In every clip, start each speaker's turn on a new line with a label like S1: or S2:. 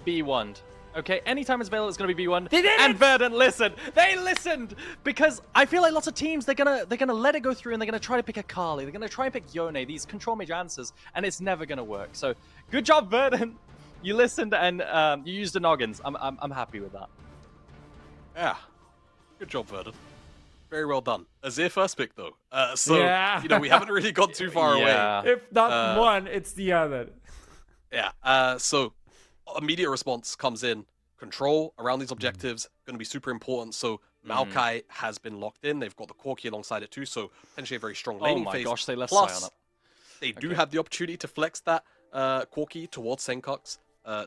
S1: B1'd. Okay, anytime it's available, it's gonna be B1.
S2: They did
S1: and
S2: it!
S1: Verdant listened. They listened because I feel like lots of teams they're gonna let it go through and they're gonna try to pick a Kali. They're gonna try and pick Yone. These control mage answers, and it's never gonna work. So good job, Verdant. You listened and you used the noggins. I'm happy with that.
S3: Yeah, good job, Verdant. Very well done. Azir first pick though.
S2: Yeah.
S3: You know, we haven't really got too far
S1: Yeah.
S3: away.
S2: If not one, it's the other.
S3: Yeah. So immediate response comes in. Control around these objectives going to be super important. So Maokai has been locked in. They've got the Corki alongside it too. So potentially a very strong laning phase.
S1: Oh my gosh, they left
S3: Plus,
S1: Sion up.
S3: they do have the opportunity to flex that Corki towards Senkux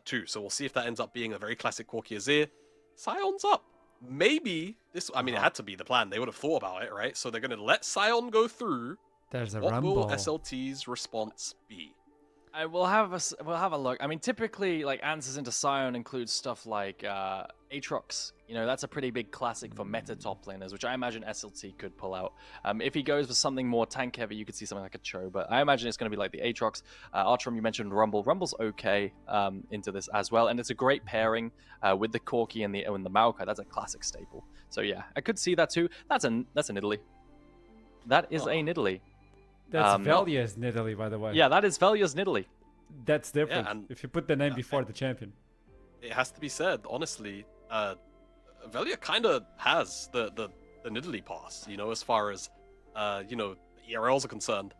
S3: too. So we'll see if that ends up being a very classic Corki Azir. Sion's up. Maybe this. I mean, it had to be the plan. They would have thought about it, right? So they're going to let Sion go through.
S2: There's a
S3: What
S2: rumble.
S3: will SLT's response be?
S1: We'll have a look. I mean, typically, like answers into Sion includes stuff like Aatrox. You know, that's a pretty big classic for meta top laners, which I imagine SLT could pull out. If he goes for something more tank heavy, you could see something like a Cho, but I imagine it's going to be like the Aatrox. Artrum, you mentioned Rumble. Rumble's okay into this as well, and it's a great pairing with the Corki and the Maokai. That's a classic staple. So yeah, I could see that too. That's an Italy. That is a Nidalee.
S2: That's Velia's Nidalee, by the way.
S1: Yeah, that is Velia's Nidalee.
S2: That's different.
S3: Yeah, and-
S2: if you put the name before the champion.
S3: It has to be said, honestly, Velia kind of has the Nidalee pass, you know, as far as, you know, ERLs are concerned.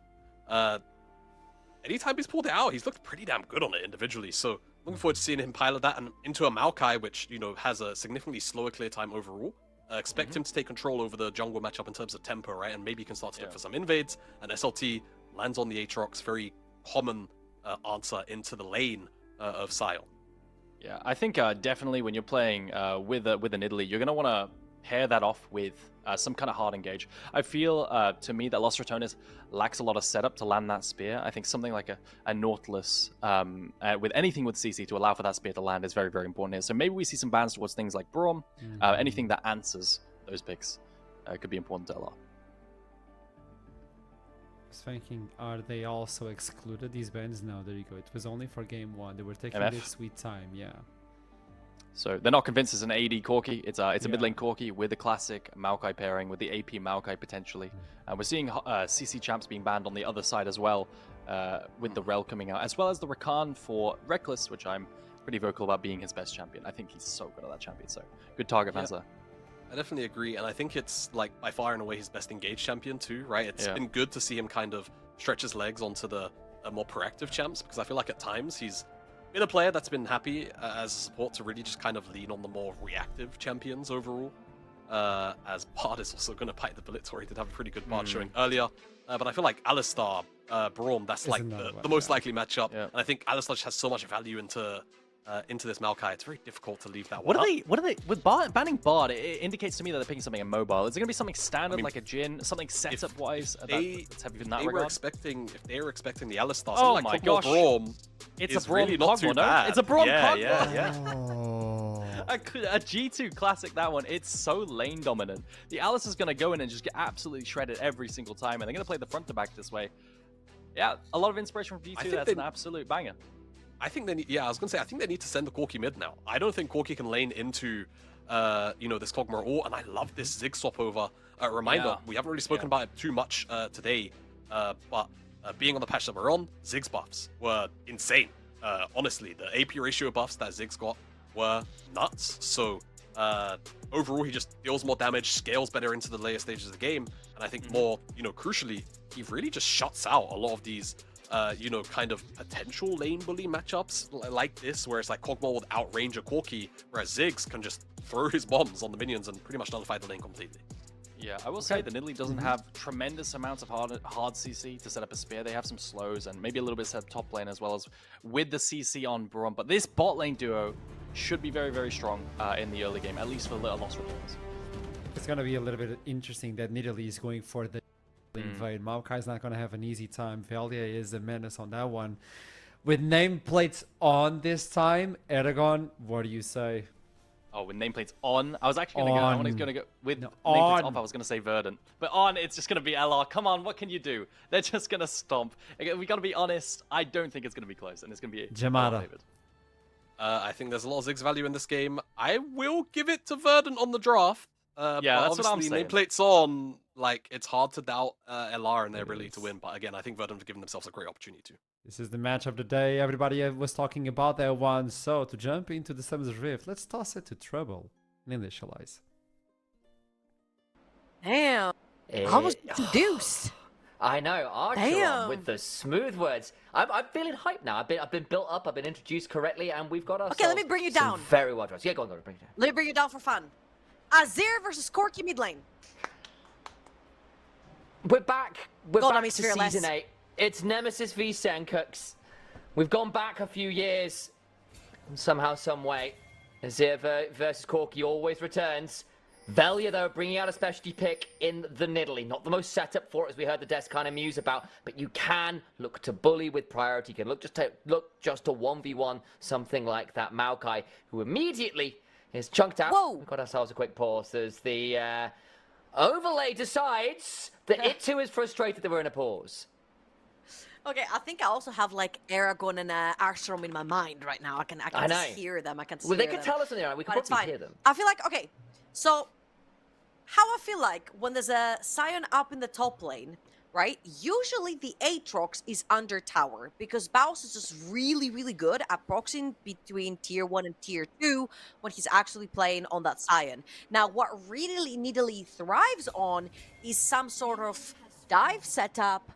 S3: Anytime he's pulled it out, he's looked pretty damn good on it individually. So looking forward to seeing him pilot that and into a Maokai, which, you know, has a significantly slower clear time overall. Expect him to take control over the jungle matchup in terms of tempo, right? And maybe he can start to look for some invades. And SLT lands on the Aatrox, very common answer into the lane of Sion.
S1: Yeah, I think definitely when you're playing with an Italy, you're going to want to pair that off with some kind of hard engage. I feel, to me, that Los Ratones lacks a lot of setup to land that spear. I think something like a Nautilus with anything with CC to allow for that spear to land is very, very important here. So maybe we see some bans towards things like Braum. Anything that answers those picks could be important to LR.
S2: I was thinking, are they also excluded, these bans? No, there you go. It was only for game one. They were taking
S1: MF.
S2: their sweet time, yeah.
S1: So they're not convinced it's an AD Corki. It's a mid lane Corki with the classic Maokai pairing, with the AP Maokai potentially. We're seeing CC champs being banned on the other side as well, with the Rel coming out, as well as the Rakan for Reckless, which I'm pretty vocal about being his best champion. I think he's so good at that champion, so good target fans there.
S3: I definitely agree, and I think it's like by far and away his best engaged champion too, right? It's been good to see him kind of stretch his legs onto the more proactive champs, because I feel like at times he's been a player that's been happy as a support to really just kind of lean on the more reactive champions overall. As Bard is also going to bite the bullet. Tori did have a pretty good Bard showing earlier, but I feel like Alistar, Braum, that's like the most likely matchup, and I think Alistar just has so much value into this Maokai. It's very difficult to leave that one.
S1: What are they with banning Bard? It indicates to me that they're picking something immobile. Is it going to be something standard like a Jhin, something setup wise? That's heavy in that regard.
S3: If they were expecting the Alistar,
S1: Oh
S3: like
S1: my
S3: Kog'Maw
S1: gosh.
S3: Braum,
S1: It's
S3: is
S1: a Braum
S3: really not too
S1: Kog'Maw, no?
S3: bad.
S1: It's a Braum Kog'Maw.
S3: Yeah.
S1: A G2 classic, that one. It's so lane dominant. The Alice is going to go in and just get absolutely shredded every single time, and they're going to play the front to back this way. Yeah, a lot of inspiration from G2. That's an absolute banger.
S3: I think they need, I was going to say, I think they need to send the Corki mid now. I don't think Corki can lane into, you know, this Kog'Maw at all, and I love this Zig swap over. Reminder, we haven't really spoken about it too much today, but being on the patch that we're on, Zig's buffs were insane. Honestly, the AP ratio buffs that Zig's got were nuts. So overall, he just deals more damage, scales better into the later stages of the game, and I think more, you know, crucially, he really just shuts out a lot of these you know, kind of potential lane bully matchups like this, where it's like Kog'Maw would outrange a Corki, whereas Ziggs can just throw his bombs on the minions and pretty much nullify the lane completely.
S1: Yeah, I will say the Nidalee doesn't have tremendous amounts of hard CC to set up a spear. They have some slows and maybe a little bit set up top lane as well as with the CC on Braum. But this bot lane duo should be very, very strong in the early game, at least for Little Lost Returns.
S2: It's going to be a little bit interesting that Nidalee is going for the invade. Maokai's not going to have an easy time. Velia is a menace on that one. With nameplates on this time, Eragon, what do you say?
S1: Oh, with nameplates on? I was actually going to go, I was going to go with nameplates off, I was going to say Verdant. But on, it's just going to be LR. Come on, what can you do? They're just going to stomp. Again, we got to be honest, I don't think it's going to be close, and it's going to be
S2: Jamada.
S3: I think there's a lot of Ziggs value in this game. I will give it to Verdant on the draft.
S1: Yeah,
S3: but
S1: that's what I'm
S3: obviously,
S1: saying.
S3: nameplates on, like, it's hard to doubt LR and their ability to win. But again, I think Verdant have given themselves a great opportunity to.
S2: This is the match of the day. Everybody was talking about that one. So to jump into the Summon's Rift, let's toss it to Trouble and initialize.
S4: Damn. Almost introduced.
S5: I know, Archeron
S4: Damn.
S5: with the smooth words. I'm feeling hyped now. I've been built up. I've been introduced correctly, and we've got ourselves.
S4: Okay, let me bring you
S5: some
S4: down.
S5: Very well dressed. Yeah, go on, bring you down.
S4: Let me bring you down for fun. Azir versus Corki mid lane.
S5: We're back. We're
S4: Go on,
S5: back
S4: I'm
S5: to
S4: fearless.
S5: season 8. It's Nemesis v Senkux. We've gone back a few years. And somehow, some way, Azir versus Corki always returns. Velia, though, bringing out a specialty pick in the Nidalee. Not the most setup for it, as we heard the desk kind of muse about, but you can look to bully with priority. You can look just to 1v1 something like that Maokai, who immediately is chunked out.
S4: Whoa.
S5: We've got ourselves a quick pause as the overlay decides that it too is frustrated that we're in a pause.
S4: Okay, I think I also have like Aragorn and Armstrong in my mind right now. I can
S5: I know.
S4: just hear them. I can see
S5: Well, they
S4: them.
S5: can tell us in there. We can
S4: But it's
S5: probably
S4: fine.
S5: hear them.
S4: I feel like, okay, so how I feel like when there's a Sion up in the top lane, right? Usually the Aatrox is under tower because Baus is just really, really good at proxying between tier 1 and tier 2 when he's actually playing on that Sion. Now, what really Nidalee thrives on is some sort of dive setup,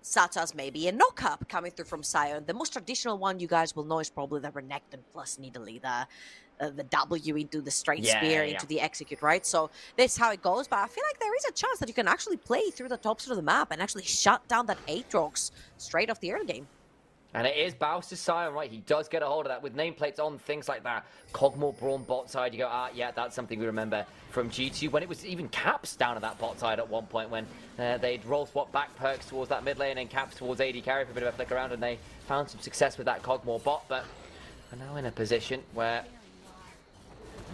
S4: such as maybe a knock-up coming through from Sion. The most traditional one you guys will know is probably the Renekton plus Nidalee, the W into the straight spear into the execute, right? So that's how it goes. But I feel like there is a chance that you can actually play through the top side of the map and actually shut down that Aatrox straight off the early game.
S5: And it is Baus' Sion, right? He does get a hold of that with nameplates on, things like that. Cogmore Brawn bot side, you go, yeah, that's something we remember from G2 when it was even Caps down at that bot side at one point when they'd roll swap back perks towards that mid lane and Caps towards AD carry for a bit of a flick around, and they found some success with that Cogmore bot, but are now in a position where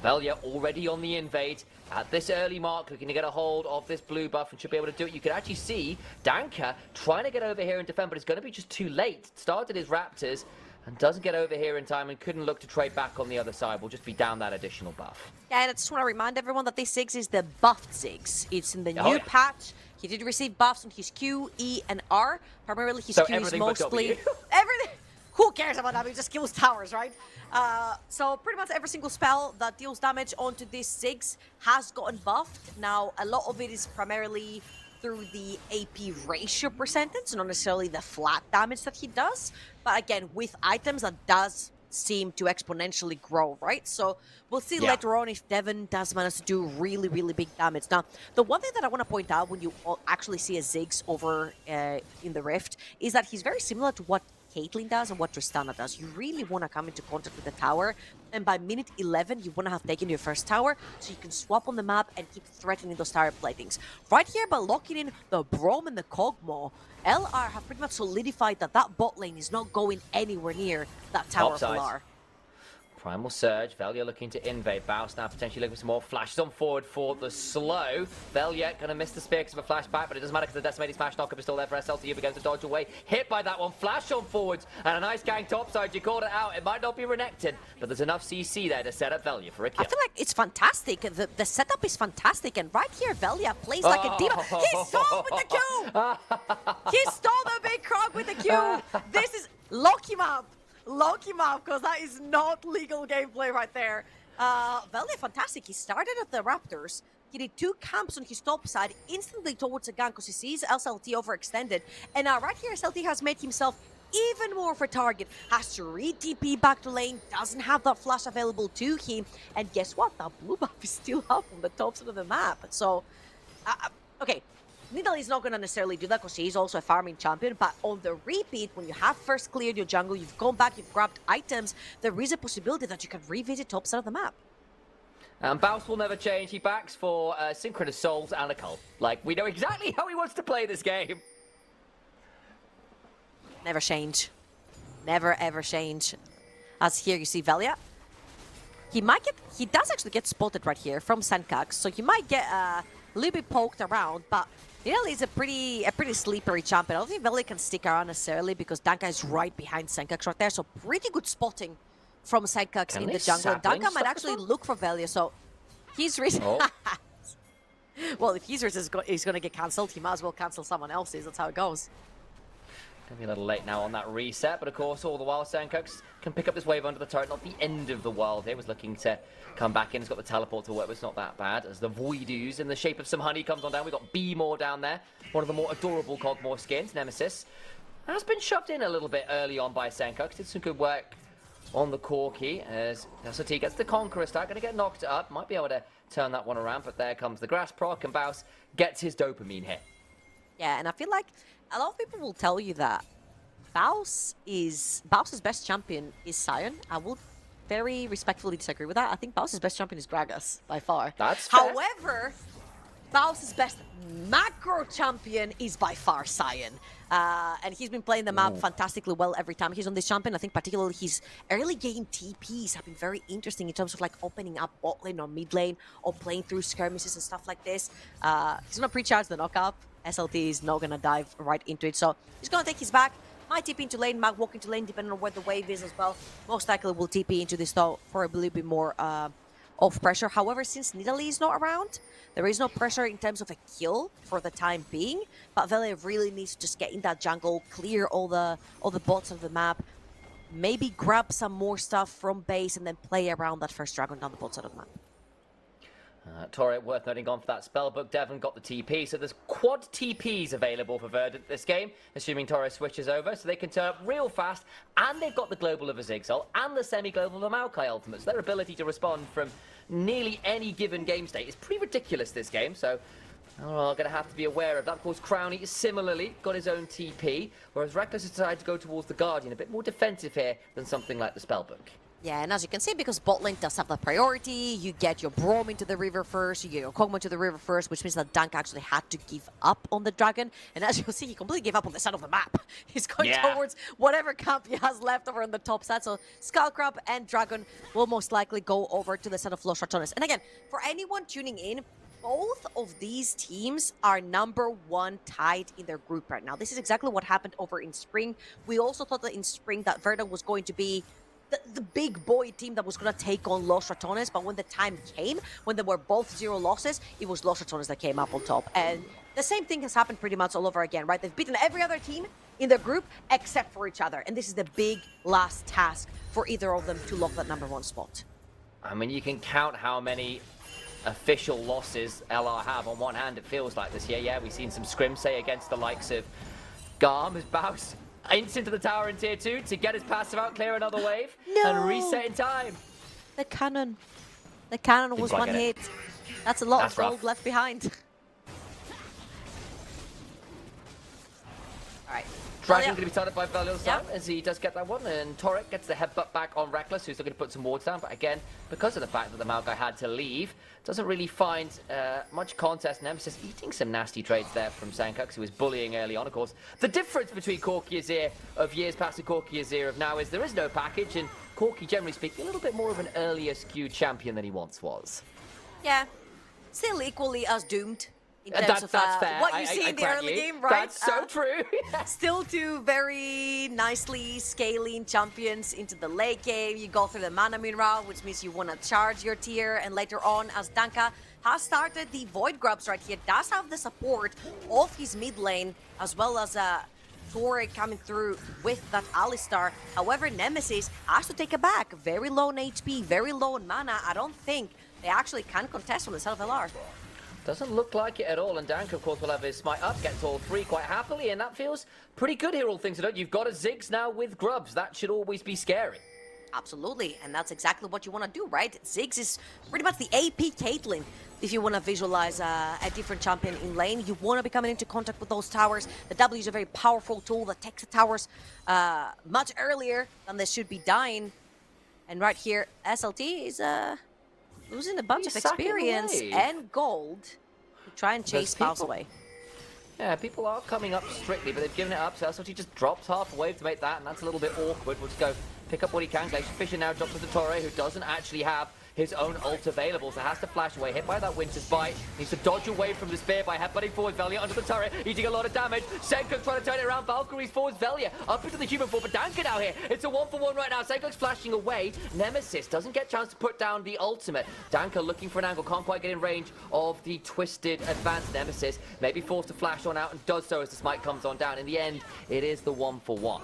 S5: Velia already on the invade at this early mark, looking to get a hold of this blue buff and should be able to do it. You can actually see Danka trying to get over here and defend, but it's going to be just too late. Started his Raptors and doesn't get over here in time and couldn't look to trade back on the other side. We'll just be down that additional buff.
S4: Yeah, and I just want to remind everyone that this Ziggs is the buffed Ziggs. It's in the new patch. He did receive buffs on his Q, E, and R. Primarily his Q is mostly... everything. Who cares about that? He just kills towers, right? So pretty much every single spell that deals damage onto this Ziggs has gotten buffed. Now, a lot of it is primarily through the AP ratio percentage, not necessarily the flat damage that he does. But again, with items, that does seem to exponentially grow, right? So we'll see later on if Devon does manage to do really, really big damage. Now, the one thing that I want to point out when you actually see a Ziggs over in the Rift is that he's very similar to what Caitlyn does and what Tristana does. You really want to come into contact with the tower, and by minute 11, you want to have taken your first tower, so you can swap on the map and keep threatening those tower platings. Right here, by locking in the Braum and the Cogmore, LR have pretty much solidified that that bot lane is not going anywhere near that tower of LR.
S5: Primal Surge, Velia looking to invade. Baus now potentially looking for some more flashes on forward for the slow. Velia gonna miss the spear because of a flashback, but it doesn't matter because the decimating smash knockup is still there for SLC. He begins to dodge away. Hit by that one, flash on forwards, and a nice gang topside. You called it out. It might not be Renekton, but there's enough CC there to set up Velia for a kill.
S4: I feel like it's fantastic. The setup is fantastic, and right here, Velia plays like a diva. He stole with the Q! He stole the big Krog with the Q! This is... lock him up! Lock him up, because that is not legal gameplay right there. Velia, fantastic. He started at the Raptors. He did 2 camps on his top side, instantly towards a gank, because he sees SLT overextended. And now right here, SLT has made himself even more of a target. Has to re-TP back to lane, doesn't have that flash available to him. And guess what? That blue buff is still up on the top side of the map. So, okay. Nidalee is not going to necessarily do that because he's also a farming champion, but on the repeat, when you have first cleared your jungle, you've gone back, you've grabbed items, there is a possibility that you can revisit top side of the map.
S5: And Baus will never change. He backs for Synchronous Souls and a cult. Like, we know exactly how he wants to play this game.
S4: Never change. Never, ever change. As here you see Velia. He does actually get spotted right here from Senkux, so he might get a little bit poked around, but Nidalee is a pretty sleepery champion. I don't think Velia can stick around necessarily because Danka is right behind Senkux right there, so pretty good spotting from Sidekicks
S5: Can
S4: in
S5: they
S4: the jungle. And
S5: sapling
S4: Danka might
S5: stuff
S4: actually
S5: as well?
S4: look for Velia, so he's risk.
S5: Oh.
S4: Well, if he's risk is going to get cancelled, he might as well cancel someone else's. That's how it goes.
S5: Gonna be a little late now on that reset, but of course, all the while, Sandcox can pick up this wave under the turret. Not the end of the world here. Was looking to come back in. He's got the teleport to work, but it's not that bad. As the Voidoos in the shape of some honey comes on down. We've got B-More down there. One of the more adorable Cogmore skins, Nemesis. Has been shoved in a little bit early on by Sandcox. Did some good work on the Corki as SLT gets the Conqueror start. Going to get knocked up. Might be able to turn that one around, but there comes the Grass proc, and Baus gets his dopamine hit.
S4: Yeah, and I feel like a lot of people will tell you that Baus's best champion is Sion. I will very respectfully disagree with that. I think Baus's best champion is Gragas by far.
S5: That's fair.
S4: However, Baus's best macro champion is by far Sion. And he's been playing the map fantastically well every time he's on this champion. I think particularly his early game TPs have been very interesting in terms of like opening up bot lane or mid lane or playing through skirmishes and stuff like this. He's gonna pre-charge the knockup. SLT is not gonna dive right into it. So he's gonna take his back. Might TP into lane, might walk into lane depending on where the wave is as well. Most likely will TP into this though for a little bit more of pressure. However, since Nidalee is not around, there is no pressure in terms of a kill for the time being. But Velia really needs to just get in that jungle, clear all the bots of the map, maybe grab some more stuff from base, and then play around that first dragon down the bot side of the map.
S5: Torre, worth noting, on for that spellbook. Devon got the TP, so there's quad TPs available for Verdant this game, assuming Torre switches over, so they can turn up real fast, and they've got the global of a Zigzal and the semi-global of a Maokai ultimate, so their ability to respond from nearly any given game state is pretty ridiculous this game, so going to have to be aware of that. Of course, Crowny similarly got his own TP, whereas Reckless has decided to go towards the Guardian, a bit more defensive here than something like the spellbook.
S4: Yeah, and as you can see, because bot lane does have the priority, you get your Braum into the river first, you get your Kog'Maw to the river first, which means that Dank actually had to give up on the dragon. And as you'll see, he completely gave up on the side of the map. He's going towards whatever camp he has left over on the top side. So Skullcrab and Dragon will most likely go over to the side of Los Ratones. And again, for anyone tuning in, both of these teams are #1 tied in their group right now. This is exactly what happened over in Spring. We also thought that in Spring that Verdant was going to be the big boy team that was going to take on Los Ratones, but when the time came, when they were both 0 losses, it was Los Ratones that came up on top. And the same thing has happened pretty much all over again, right? They've beaten every other team in their group except for each other. And this is the big last task for either of them to lock that #1 spot.
S5: I mean, you can count how many official losses LR have on one hand, it feels like this year. Yeah, we've seen some scrims, say, against the likes of Garm as Baus ints into the tower in tier 2 to get his passive out, clear another wave, and reset in time.
S4: The cannon. The cannon was one hit. That's a lot of gold left behind. Alright.
S5: Dragon going to be started by Velia time as he does get that one, and Torek gets the headbutt back on Reckless, who's looking to put some wards down, but again, because of the fact that the Maokai had to leave, doesn't really find much contest. Nemesis eating some nasty trades there from Sandcox, who was bullying early on, of course. The difference between Corki Azir of years past and Corki Azir of now is there is no package, and Corki, generally speaking, a little bit more of an earlier skewed champion than he once was.
S4: Yeah, still equally as doomed. In terms of
S5: that's fair.
S4: What you see in the early game, right?
S5: That's so true.
S4: Still two very nicely scaling champions into the late game. You go through the Manamune route, which means you want to charge your tier, and later on, as Danka has started the Void Grubs right here, does have the support of his mid lane, as well as Torre coming through with that Alistar. However, Nemesis has to take it back. Very low on HP, very low on mana. I don't think they actually can contest on the side of LR.
S5: Doesn't look like it at all, and Dank, of course, will have his smite up, gets all 3 quite happily, and that feels pretty good here, all things considered. You've got a Ziggs now with Grubs. That should always be scary.
S4: Absolutely, and that's exactly what you want to do, right? Ziggs is pretty much the AP Caitlyn. If you want to visualize a different champion in lane, you want to be coming into contact with those towers. The W is a very powerful tool that takes the towers much earlier than they should be dying. And right here, SLT is losing a bunch of experience and gold to try and chase Baus away.
S5: Yeah, people are coming up strictly, but they've given it up, so SLT just drops half a wave to make that, and that's a little bit awkward. We'll just go pick up what he can. Glacier Fisher now drops to the Torre, who doesn't actually have his own ult available, so has to flash away. Hit by that Winter's Bite. Needs to dodge away from the spear by headbutting forward. Velia under the turret, eating a lot of damage. Senko trying to turn it around. Valkyries forwards Velia up into the human form, but Danka now here. It's a 1-for-1 right now. Senko's flashing away. Nemesis doesn't get a chance to put down the ultimate. Danka looking for an angle, can't quite get in range of the twisted advanced Nemesis. Maybe forced to flash on out and does so as the smite comes on down. In the end, it is the 1-for-1.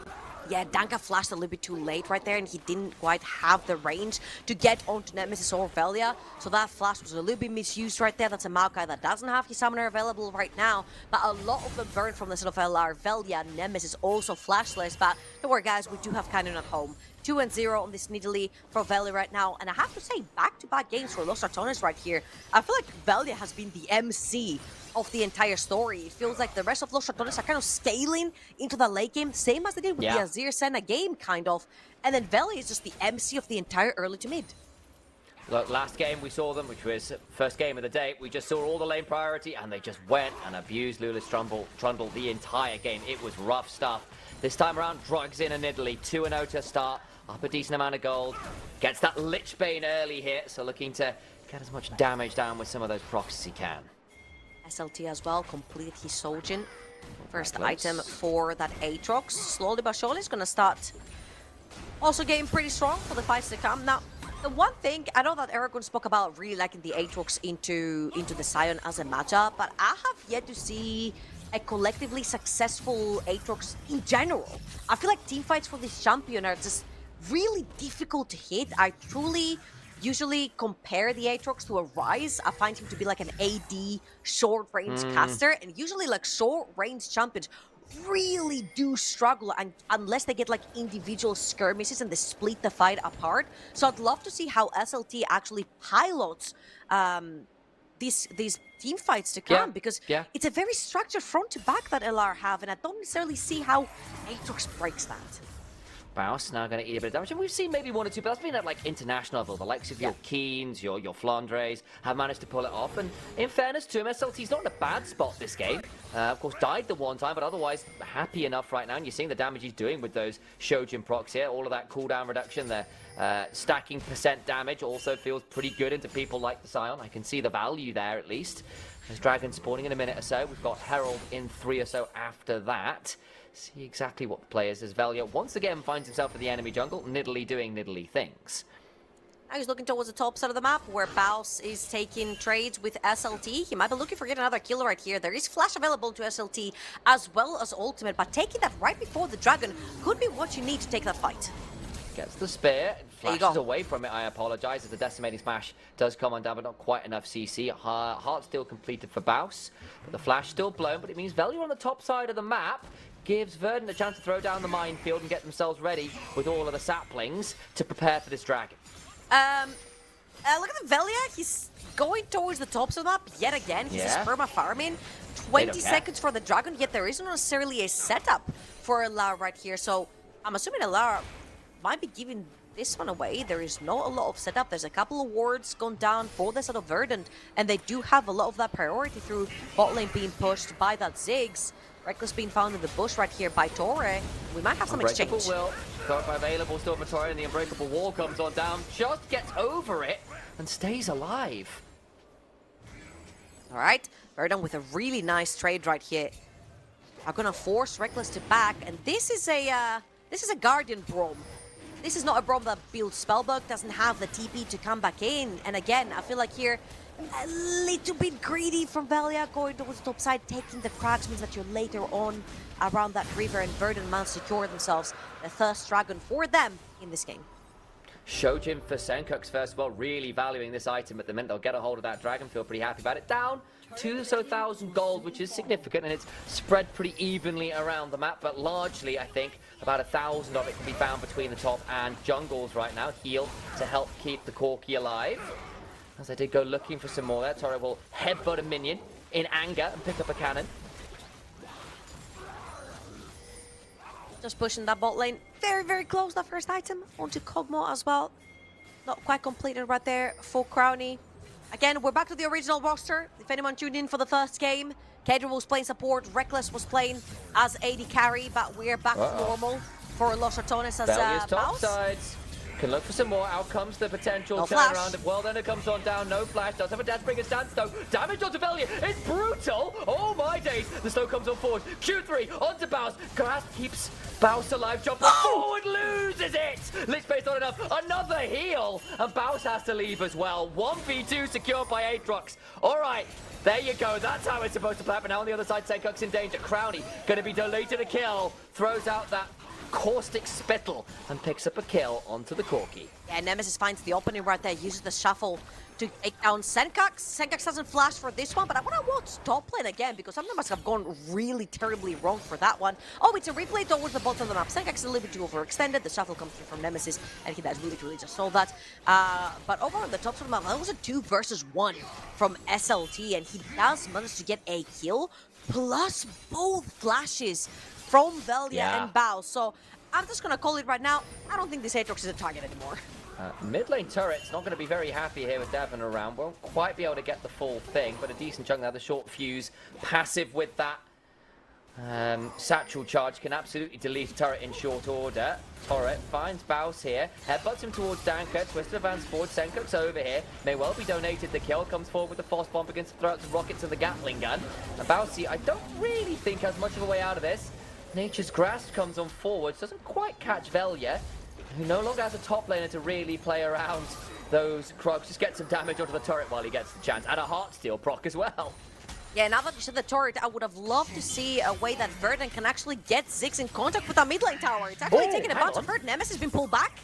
S4: Yeah, Danka flashed a little bit too late right there, and he didn't quite have the range to get onto Nemesis or Velia. So that flash was a little bit misused right there. That's a Maokai that doesn't have his summoner available right now. But a lot of them burn from the sort of LR. Velia, Nemesis also flashless. But don't worry, guys, we do have Cannon at home. 2-0 on this Nidalee for Velia right now. And I have to say, back-to-back games for Los Ratones right here. I feel like Velia has been the MC of the entire story. It feels like the rest of Los Ratones are kind of scaling into the late game, same as they did with the Azir Senna game, kind of. And then Velia is just the MC of the entire early to mid.
S5: Look, last game we saw them, which was first game of the day, we just saw all the lane priority, and they just went and abused Lulis Trundle the entire game. It was rough stuff. This time around, drugs in a Nidalee, 2-0 to start. Up a decent amount of gold. Gets that Lich Bane early hit, so looking to get as much damage down with some of those procs as he can.
S4: SLT as well, complete his Soulgen. First item for that Aatrox. Slowly but surely is going to start also getting pretty strong for the fights to come. Now, the one thing, I know that Aragon spoke about really liking the Aatrox into the Sion as a matchup, but I have yet to see a collectively successful Aatrox in general. I feel like teamfights for this champion are just really difficult to hit. I truly usually compare the Aatrox to a Ryze. I find him to be like an AD short-range caster, and usually like short-range champions really do struggle and unless they get like individual skirmishes and they split the fight apart. So I'd love to see how SLT actually pilots these team fights to come, because it's a very structured front to back that LR have, and I don't necessarily see how Aatrox breaks that.
S5: Baus now going to eat a bit of damage, and we've seen maybe one or two, but that's been at like international level. The likes of your Keens, your Flandres have managed to pull it off, and in fairness to him, SLT's not in a bad spot this game. Of course, died the one time, but otherwise happy enough right now, and you're seeing the damage he's doing with those Shojin procs here, all of that cooldown reduction there. Stacking percent damage also feels pretty good into people like the Sion. I can see the value there at least. There's Dragon spawning in a minute or so. We've got Herald in 3 or so after that. See exactly what the players as Velia once again finds himself in the enemy jungle, Nidalee doing Nidalee things.
S4: Now he's looking towards the top side of the map where Baus is taking trades with SLT. He might be looking for yet another kill right here. There is flash available to SLT as well as ultimate, but taking that right before the dragon could be what you need to take that fight.
S5: Gets the spear, flashes away from it, I apologize, as the decimating smash does come on down, but not quite enough CC. Heart still completed for Baus, but the flash still blown, but it means Velia on the top side of the map gives Verdant a chance to throw down the minefield and get themselves ready with all of the saplings to prepare for this dragon.
S4: Look at the Velia, he's going towards the top of the map yet again. He's a sperma farming. 20 seconds for the dragon, yet there isn't necessarily a setup for Lara right here, so I'm assuming Lara might be giving this one away. There is not a lot of setup. There's a couple of wards gone down for the side of Verdant, and they do have a lot of that priority through bot lane being pushed by that Ziggs. Reckless being found in the bush right here by Torre. We might have some exchange.
S5: Will, available still for Torre, and the Unbreakable Wall comes on down. Just gets over it and stays alive.
S4: All right, Verdant with a really nice trade right here. Are gonna force Reckless to back, and this is a Guardian Braum. This is not a Braum that builds Spellbook, doesn't have the TP to come back in. And again, I feel like here, a little bit greedy from Velia going towards the top side, taking the cracks means that you're later on around that river, and Verdant managed to secure themselves the first dragon for them in this game.
S5: Shojin for Senkux, first of all, really valuing this item at the minute. They'll get a hold of that dragon, feel pretty happy about it. Down 2,000 gold, which is significant, and it's spread pretty evenly around the map, but largely, I think, about 1,000 of it can be found between the top and jungles right now. Heal to help keep the Corki alive. As they did go looking for some more there, Torre will headbutt a minion in anger and pick up a cannon.
S4: Just pushing that bot lane. Very, very close, that first item. Onto Kog'Maw as well. Not quite completed right there for Crowny. Again, we're back to the original roster. If anyone tuned in for the first game, Kedra was playing support, Reckless was playing as AD carry, but we're back to normal for Los Ratones as
S5: Velia's top
S4: Baus.
S5: sides. Can look for some more. Out comes the potential
S4: No flash.
S5: turnaround. Well, then it comes on down. No flash. Does have a Deathbringer stance though. Damage onto Velia. It's brutal. Oh my days. The slow comes on forward. Q3 onto Baus. Grass keeps Baus alive. Jumping forward. Loses it. Lich Base not enough. Another heal. And Baus has to leave as well. 1v2 secured by Aatrox. All right. There you go. That's how it's supposed to play. But now on the other side, Senkuk's in danger. Crowny going to be deleted a kill. Throws out that caustic spittle and picks up a kill onto the Corki.
S4: Yeah, Nemesis finds the opening right there, uses the shuffle to take down Senkux. Senkux doesn't flash for this one, but I want to watch top lane again because something must have gone really terribly wrong for that one. Oh, it's a replay towards the bottom of the map. Senkux is a little bit too overextended. The shuffle comes through from Nemesis, and he does really just solve that. But over on the top of the map, that was a 2 versus 1 from SLT, and he does manage to get a kill, plus both flashes from Velia and Bao. So I'm just going to call it right now. I don't think this Aatrox is a target anymore.
S5: Mid lane turret's not going to be very happy here with Devon around. Won't quite be able to get the full thing, but a decent chunk now. The short fuse, passive with that satchel charge can absolutely delete a turret in short order. Torret finds Baus here, headbutts him towards Danker, Twister advance forward, Senkuk's over here, may well be donated the kill, comes forward with the Force Bomb, begins to throw out some rockets and the Gatling gun. And Bausi, I don't really think has much of a way out of this. Nature's Grasp comes on forwards, doesn't quite catch Velia, who no longer has a top laner to really play around those Krugs. Just get some damage onto the turret while he gets the chance, and a Heartsteel proc as well.
S4: Yeah, now that you said the turret, I would have loved to see a way that Verdant can actually get Ziggs in contact with our mid lane tower. It's actually taking a bunch of hurt. Nemesis has been pulled back.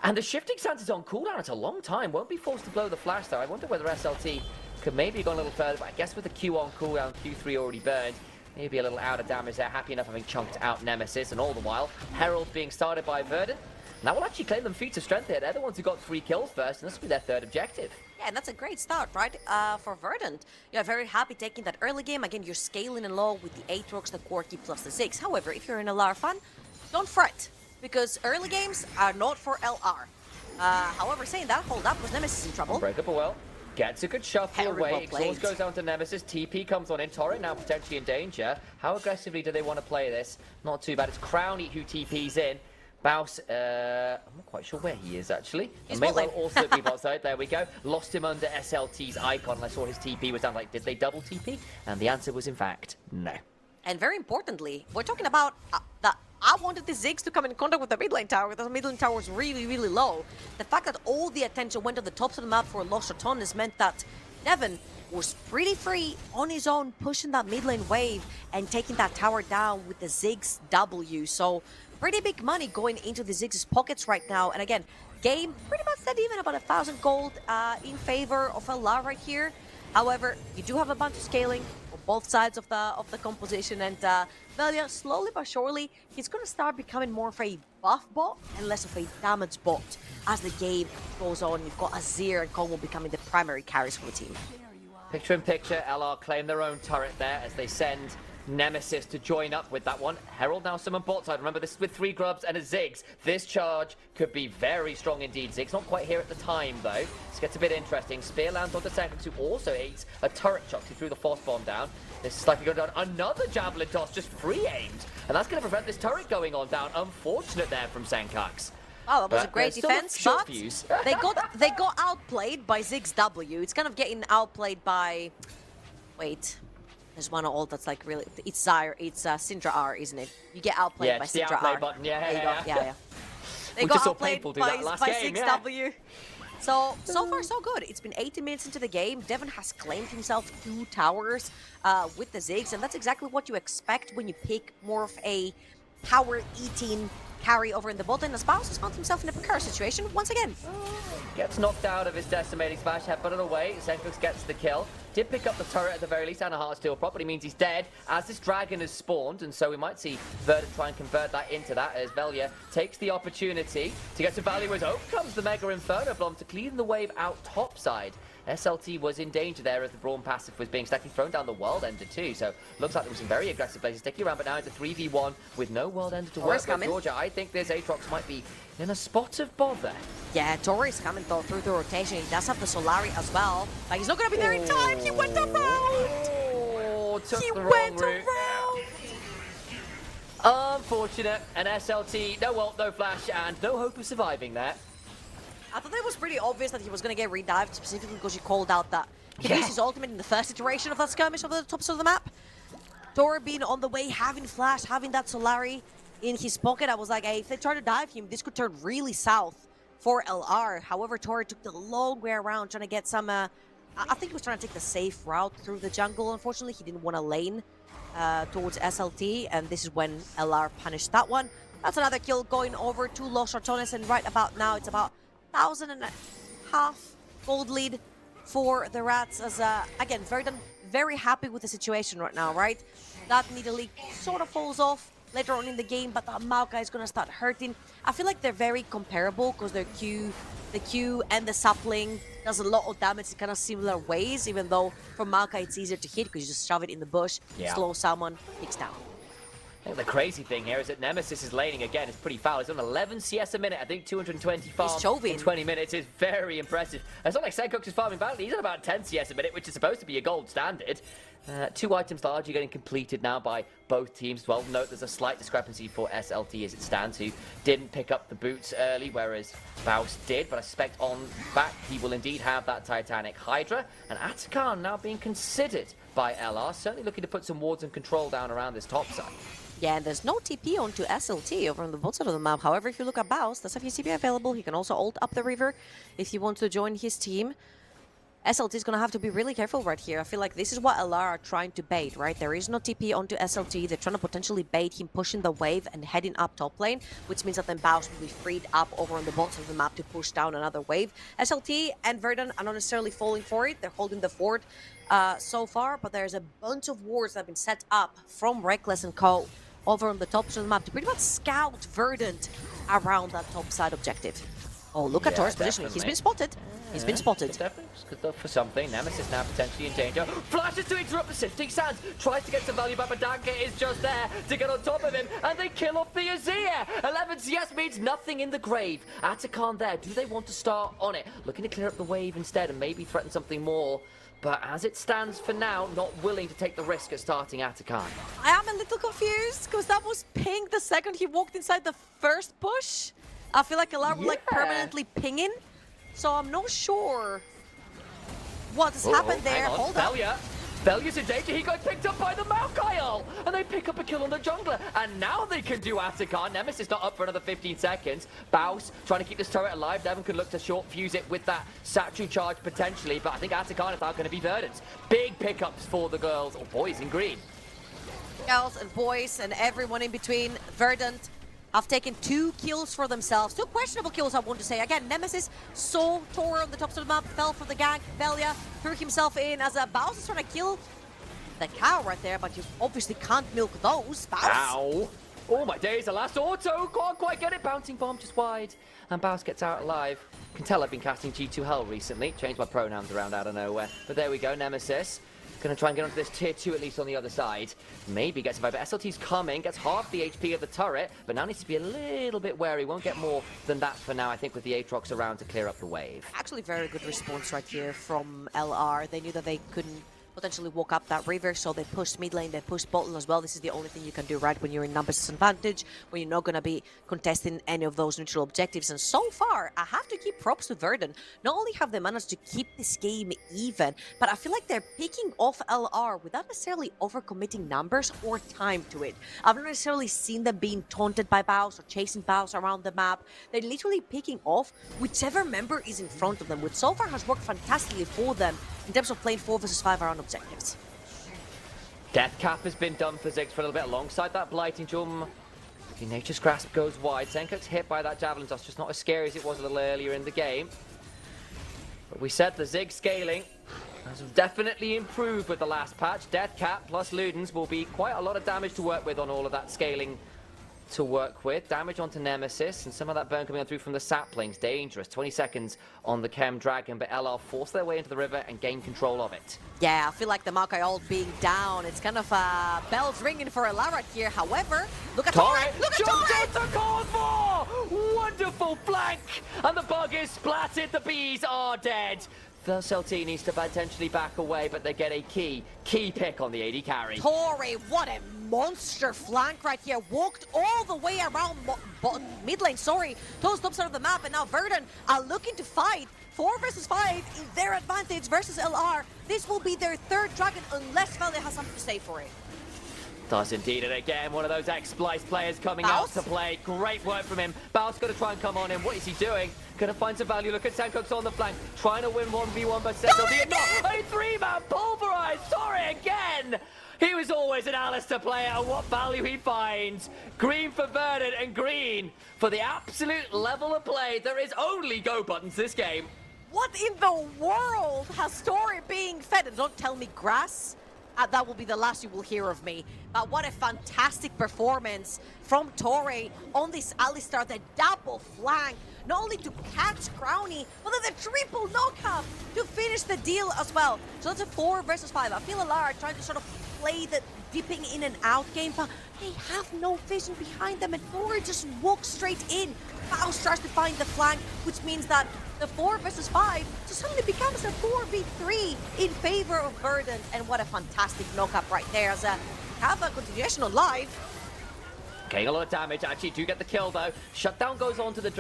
S5: And the shifting stance is on cooldown. It's a long time. Won't be forced to blow the flash though. I wonder whether SLT could maybe go a little further, but I guess with the Q on cooldown, Q3 already burned. Maybe a little out of damage there. Happy enough having chunked out Nemesis, and all the while, Herald being started by Verdant. That will actually claim them feats of strength here. They're the ones who got 3 kills first, and this will be their 3rd objective.
S4: Yeah, and that's a great start, right? For Verdant. You're very happy taking that early game. Again, you're scaling in low with the Aatrox, the Corki, plus the Ziggs. However, if you're in LR fan, don't fret, because early games are not for LR. However, saying that, hold up, was Nemesis in trouble?
S5: Breakable well. Gets a good shuffle
S4: Very
S5: away.
S4: well played.
S5: Exhaust goes down to Nemesis. TP comes on in. Torrent now potentially in danger. How aggressively do they want to play this? Not too bad. It's Crowny who TP's in. Baus, I'm not quite sure where he is actually.
S4: He's
S5: may well also be bot side. There we go. Lost him under SLT's icon, and I saw his TP was down. Like, did they double TP? And the answer was in fact no.
S4: And very importantly, we're talking about that I wanted the Ziggs to come in contact with the mid lane tower, because the mid lane tower was really low. The fact that all the attention went to the tops of the map for Lost Ratones meant that Devon was pretty free on his own, pushing that mid lane wave and taking that tower down with the Ziggs W. So pretty big money going into the Ziggs' pockets right now. And again, game pretty much dead even, about 1,000 gold in favor of LR right here. However, you do have a bunch of scaling on both sides of the composition, and Velia, slowly but surely, he's going to start becoming more of a buff bot and less of a damage bot as the game goes on. You've got Azir and Como becoming the primary carries for the team.
S5: Picture in picture, LR claim their own turret there as they send Nemesis to join up with that one. Herald now summon bot side. Remember, this is with 3 grubs and a Ziggs. This charge could be very strong indeed. Ziggs not quite here at the time, though. This gets a bit interesting. Spear lands onto Senkux, who also eats a turret shot. He threw the Force Bomb down. This is likely going down. Another Javelin toss, just free aimed. And that's going to prevent this turret going on down. Unfortunate there from Senkux.
S4: Oh, that was a great defense, but
S5: fuse.
S4: they got outplayed by Ziggs W. It's kind of getting outplayed by... Wait. There's one ult that's like really... It's Zyre, it's Syndra R, isn't it? You get outplayed by
S5: it's the
S4: Syndra
S5: outplay
S4: R.
S5: button.
S4: Yeah. They
S5: Which
S4: got
S5: is so
S4: outplayed
S5: painful to
S4: by,
S5: that last
S4: by
S5: game,
S4: 6W. So far so good. It's been 80 minutes into the game. Devon has claimed himself 2 towers with the Ziggs, and that's exactly what you expect when you pick more of a power-eating carry over in the bot lane. As Baus has found himself in a precarious situation once again.
S5: Gets knocked out of his decimating smash, headbutted away. Senkux gets the kill. Did pick up the turret at the very least and a Heartsteel prop, but he means he's dead as this dragon has spawned, and so we might see Verdant try and convert that into that as Velia takes the opportunity to get some value as out comes the Mega Inferno Bomb to clean the wave out topside. SLT was in danger there as the Brawn passive was being stacked, thrown down the World Ender too, so looks like there was some very aggressive places sticking around, but now it's a 3v1 with no World Ender to work with. Georgia, I think this Aatrox might be in a spot of bother.
S4: Yeah, Tori is coming though through the rotation. He does have the Solari as well. But he's not going to be there in time. He went around.
S5: Oh, took the wrong route. Unfortunate. And SLT, no ult, no flash, and no hope of surviving that.
S4: I thought it was pretty obvious that he was going to get redived, specifically because he called out that he used his ultimate in the first iteration of that skirmish over the tops of the map. Tor being on the way, having flash, having that Solari in his pocket, I was like, hey, if they try to dive him, this could turn really south for LR. However, Tor took the long way around, trying to get some... I think he was trying to take the safe route through the jungle. Unfortunately, he didn't want to lane towards SLT, and this is when LR punished that one. That's another kill going over to Los Ratones, and right about now, it's about 1,500 gold lead for the Rats, as again, Verdant very happy with the situation right now, right? That Needle League sort of falls off later on in the game, but that Maokai is going to start hurting. I feel like they're very comparable because their Q, the Q and the sapling does a lot of damage in kind of similar ways, even though for Maokai it's easier to hit because you just shove it in the bush, slow someone, takes down.
S5: I think the crazy thing here is that Nemesis is laning again. It's pretty foul. He's on 11 CS a minute. I think 220 farm in 20 minutes is very impressive. It's not like Senkox is farming badly. He's at about 10 CS a minute, which is supposed to be a gold standard. 2 items largely getting completed now by both teams. Well, note there's a slight discrepancy for SLT as it stands, who didn't pick up the boots early, whereas Baus did. But I suspect on back he will indeed have that Titanic Hydra. And Atakan now being considered by LR, certainly looking to put some wards and control down around this top side.
S4: Yeah, and there's no TP onto SLT over on the bot side of the map. However, if you look at Baus, there's a few TP available. He can also ult up the river if he wants to join his team. SLT is going to have to be really careful right here. I feel like this is what LR are trying to bait, right? There is no TP onto SLT. They're trying to potentially bait him pushing the wave and heading up top lane, which means that then Baus will be freed up over on the bot side of the map to push down another wave. SLT and Verdant are not necessarily falling for it. They're holding the fort so far, but there's a bunch of wards that have been set up from Reckless and Co. over on the top side of the map to pretty much scout Verdant around that top side objective. Oh, look at Tor's positioning. He's been spotted. He's been spotted.
S5: Definitely good look for something. Nemesis now potentially in danger. Flashes to interrupt the Sifting Sands. Tries to get some value back, but Danke is just there to get on top of him. And they kill off the Azir. 11 CS means nothing in the grave. Atakan there. Do they want to start on it? Looking to clear up the wave instead and maybe threaten something more. But as it stands for now, not willing to take the risk at starting Atakan.
S4: I am a little confused because that was pinged the second he walked inside the first bush. I feel like LR will like permanently pinging. So I'm not sure what has happened there. Hold up.
S5: Velia's in danger. He got picked up by the Maokai, and they pick up a kill on the jungler. And now they can do Atakan. Nemesis not up for another 15 seconds. Baus trying to keep this turret alive. Devon could look to short fuse it with that Satchel charge potentially, but I think Atakan is now going to be Verdant. Big pickups for the girls, or boys in green.
S4: Girls and boys and everyone in between. Verdant have taken 2 kills for themselves. 2 questionable kills, I want to say. Again, Nemesis saw Tor on the top of the map, fell for the gank. Velia threw himself in as a Baus is trying to kill the cow right there, but you obviously can't milk those. Baus.
S5: Ow. Oh my days, the last auto. Can't quite get it. Bouncing bomb just wide. And Baus gets out alive. Can tell I've been casting G2 Hell recently. Changed my pronouns around out of nowhere. But there we go, Nemesis. Going to try and get onto this tier 2 at least on the other side. Maybe gets survived, but SLT's coming, gets half the HP of the turret, but now needs to be a little bit wary. Won't get more than that for now, I think, with the Aatrox around to clear up the wave.
S4: Actually, very good response right here from LR. They knew that they couldn't potentially walk up that river, so they pushed mid lane, they pushed bot lane as well. This is the only thing you can do right when you're in numbers disadvantage, when you're not going to be contesting any of those neutral objectives. And so far, I have to give props to Verdant. Not only have they managed to keep this game even, but I feel like they're picking off LR without necessarily overcommitting numbers or time to it. I've not necessarily seen them being taunted by Baus or chasing Baus around the map. They're literally picking off whichever member is in front of them, which so far has worked fantastically for them in terms of playing 4 versus 5 around objectives.
S5: Death cap has been done for Ziggs for a little bit alongside that Blighting Jump. Nature's Grasp goes wide. Senkok's hit by that Javelin Toss, just not as scary as it was a little earlier in the game. But we said the Ziggs scaling has definitely improved with the last patch. Death cap plus Ludens will be quite a lot of damage to work with on all of that scaling to work with. Damage onto Nemesis, and some of that burn coming on through from the saplings. Dangerous. 20 seconds on the Chem Dragon, but LR force their way into the river and gain control of it.
S4: Yeah, I feel like the Maokai ult being down, it's kind of bells ringing for LR here. However, look at Torre! Look at Torre!
S5: Called for! Wonderful flank! And the bug is splattered. The bees are dead. the SLT needs to potentially back away, but they get a key pick on the AD carry.
S4: Torre, what a monster flank right here. Walked all the way around mid lane, towards the top side of the map, and now Verdant are looking to fight. 4 versus 5 in their advantage versus LR. This will be their third dragon unless Valiant has something to say for it.
S5: Does indeed, and again, one of those ex-Splice players coming out to play. Great work from him. Baus going to try and come on in. What is he doing? Going to find some value. Look at Sankox on the flank. Trying to win 1v1, but SLT not. A 3-man pulverized. Torre again. He was always an Alistair player, and what value he finds. Green for Verdant and green for the absolute level of play. There is only go buttons this game.
S4: What in the world has Torre being fed? And don't tell me grass. That will be the last you will hear of me. But what a fantastic performance from Torre on this Alistar, the double flank. Not only to catch Crowny, but then the triple knockup to finish the deal as well. So that's a 4 versus 5. I feel Alara trying to sort of play the dipping in and out game, but they have no vision behind them, and Torre just walks straight in. Baus tries to find the flank, which means that the 4 versus 5 just suddenly becomes a 4v3 in favor of Verdant, and what a fantastic knockup right there as a have a continuation on live.
S5: Okay, a lot of damage. Actually, do get the kill though. Shutdown goes onto the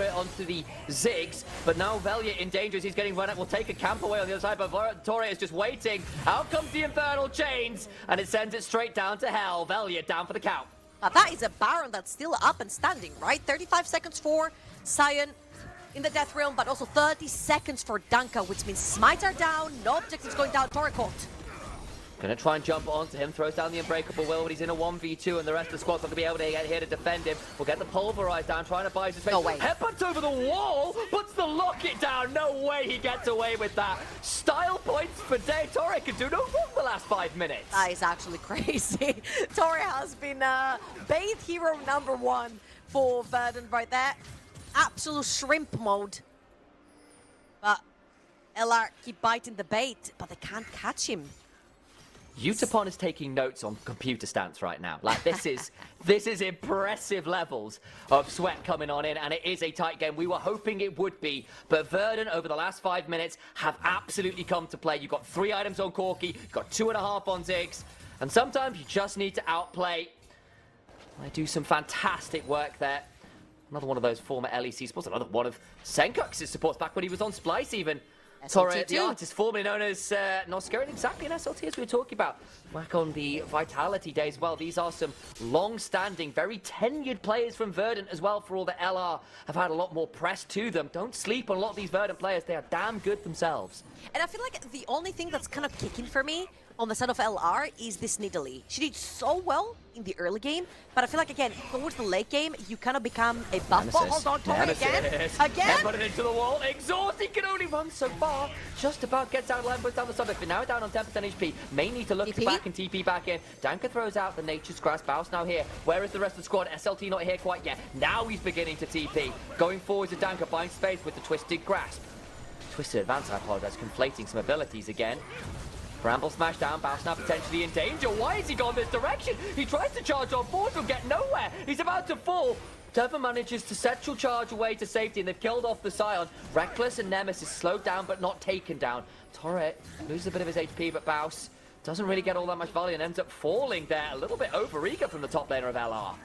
S5: Ziggs, but now Velia in danger as he's getting run up. Will take a camp away on the other side, but Torre is just waiting. Out comes the Infernal Chains, and it sends it straight down to hell. Velia down for the count.
S4: Now that is a Baron that's still up and standing, right? 35 seconds for Sion in the Death Realm, but also 30 seconds for Danka, which means smites are down, no objectives going down. Torre caught.
S5: Gonna try and jump onto him, throws down the Unbreakable Will, but he's in a 1v2, and the rest of the squad's not gonna be able to get here to defend him. We'll get the Pulverize down, trying to buy his space.
S4: No way.
S5: Headbutts over the wall, puts the locket down. No way he gets away with that. Style points for Day. Torre could do no wrong the last 5 minutes.
S4: That is actually crazy. Torre has been bait hero #1 for Verdant right there. Absolute shrimp mode. But LR keep biting the bait, but they can't catch him.
S5: Utapon is taking notes on computer stance right now. Like, this is impressive levels of sweat coming on in, and it is a tight game. We were hoping it would be, but Verdant over the last 5 minutes have absolutely come to play. You've got 3 items on Corki, you've got 2.5 on Ziggs, and sometimes you just need to outplay. They do some fantastic work there. Another one of those former LEC supports, another one of Senkox's supports back when he was on Splice even. Torre, the artist formerly known as not scaring exactly an SLT as we were talking about back on the Vitality days. Well, these are some long-standing, very tenured players from Verdant as well, for all the LR have had a lot more press to them. Don't sleep on a lot of these Verdant players. They are damn good themselves.
S4: And I feel like the only thing that's kind of kicking for me on the side of LR is this Nidalee. She did so well in the early game, but I feel like, again, towards the late game, you kind of become a buff ball. Hold on, Torre again. Again?
S5: Put it into the wall. Exhaust, he can only run so far. Just about gets out of line, puts down the subject, but now down on 10% HP. May need to look back and TP back in. Danka throws out the Nature's Grasp. Baus now here. Where is the rest of the squad? SLT not here quite yet. Now he's beginning to TP. Going forward to Danka, buying space with the Twisted Grasp. Twisted Advance, I apologize, conflating some abilities again. Bramble smash down, Baus now potentially in danger. Why has he gone this direction? He tries to charge on forward, will get nowhere. He's about to fall. Teva manages to satchel charge away to safety, and they've killed off the Scion. Reckless and Nemesis slowed down, but not taken down. Torre loses a bit of his HP, but Baus doesn't really get all that much value and ends up falling there. A little bit over-eager from the top laner of LR.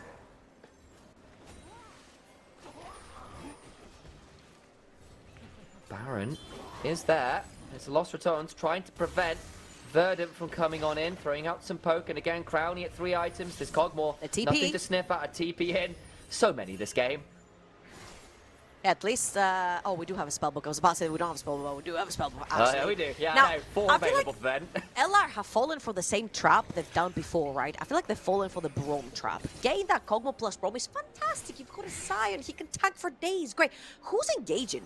S5: Baron is there. There's the Lost Ratones trying to prevent Verdant from coming on in, throwing out some poke, and again, Crowny at 3 items. There's Cogmore, nothing to sniff at, a TP in. So many this game.
S4: At least, oh, we do have a spellbook. I was about to say we don't have a spellbook, but we do have a spellbook.
S5: Oh, yeah, we do. Yeah,
S4: now,
S5: I know. 4 available for Ven.
S4: LR have fallen for the same trap they've done before, right? I feel like they've fallen for the Braum trap. Getting that Cogmo plus Braum is fantastic. You've got a Scion, he can tag for days. Great. Who's engaging?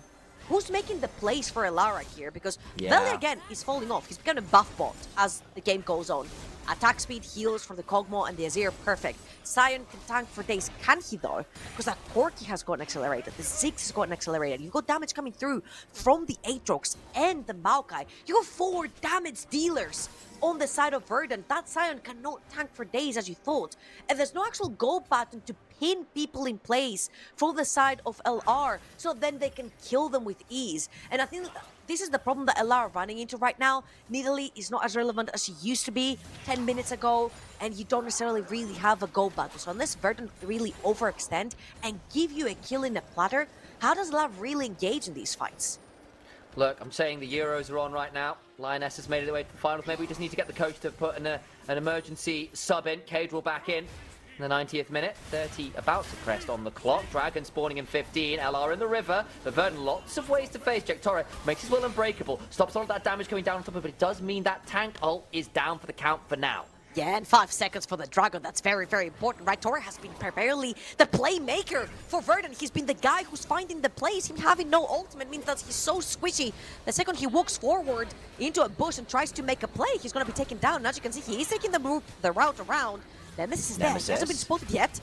S4: Who's making the plays for Elara here? Because Velia, again, is falling off. He's becoming a buff bot as the game goes on. Attack speed, heals for the Kog'Maw and the Azir, perfect. Sion can tank for days. Can he, though? Because that Corki has gotten accelerated. The Ziggs has gotten accelerated. You've got damage coming through from the Aatrox and the Maokai. You got 4 damage dealers on the side of Verdant. That Sion cannot tank for days as you thought. And there's no actual gold pattern to pin people in place from the side of LR so then they can kill them with ease. And I think that this is the problem that LR are running into right now. Nidalee is not as relevant as she used to be 10 minutes ago, and you don't necessarily really have a go battle. So unless Verdant really overextend and give you a kill in a platter, how does LR really engage in these fights?
S5: Look, I'm saying the Euros are on right now. Lioness has made it away to the finals. Maybe we just need to get the coach to put an emergency sub in. Cadrel back in the 90th minute. 30 about to crest on the clock. Dragon spawning in 15. LR in the river. But Verdant, lots of ways to face Jack Torre. Makes his will unbreakable. Stops all of that damage coming down on top of it. But it does mean that tank ult is down for the count for now.
S4: Yeah, and 5 seconds for the Dragon. That's very, very important, right? Torre has been primarily the playmaker for Verdant. He's been the guy who's finding the plays. Him having no ultimate means that he's so squishy. The second he walks forward into a bush and tries to make a play, he's going to be taken down. And as you can see, he is taking the route around. Nemesis is there. He hasn't been spotted yet.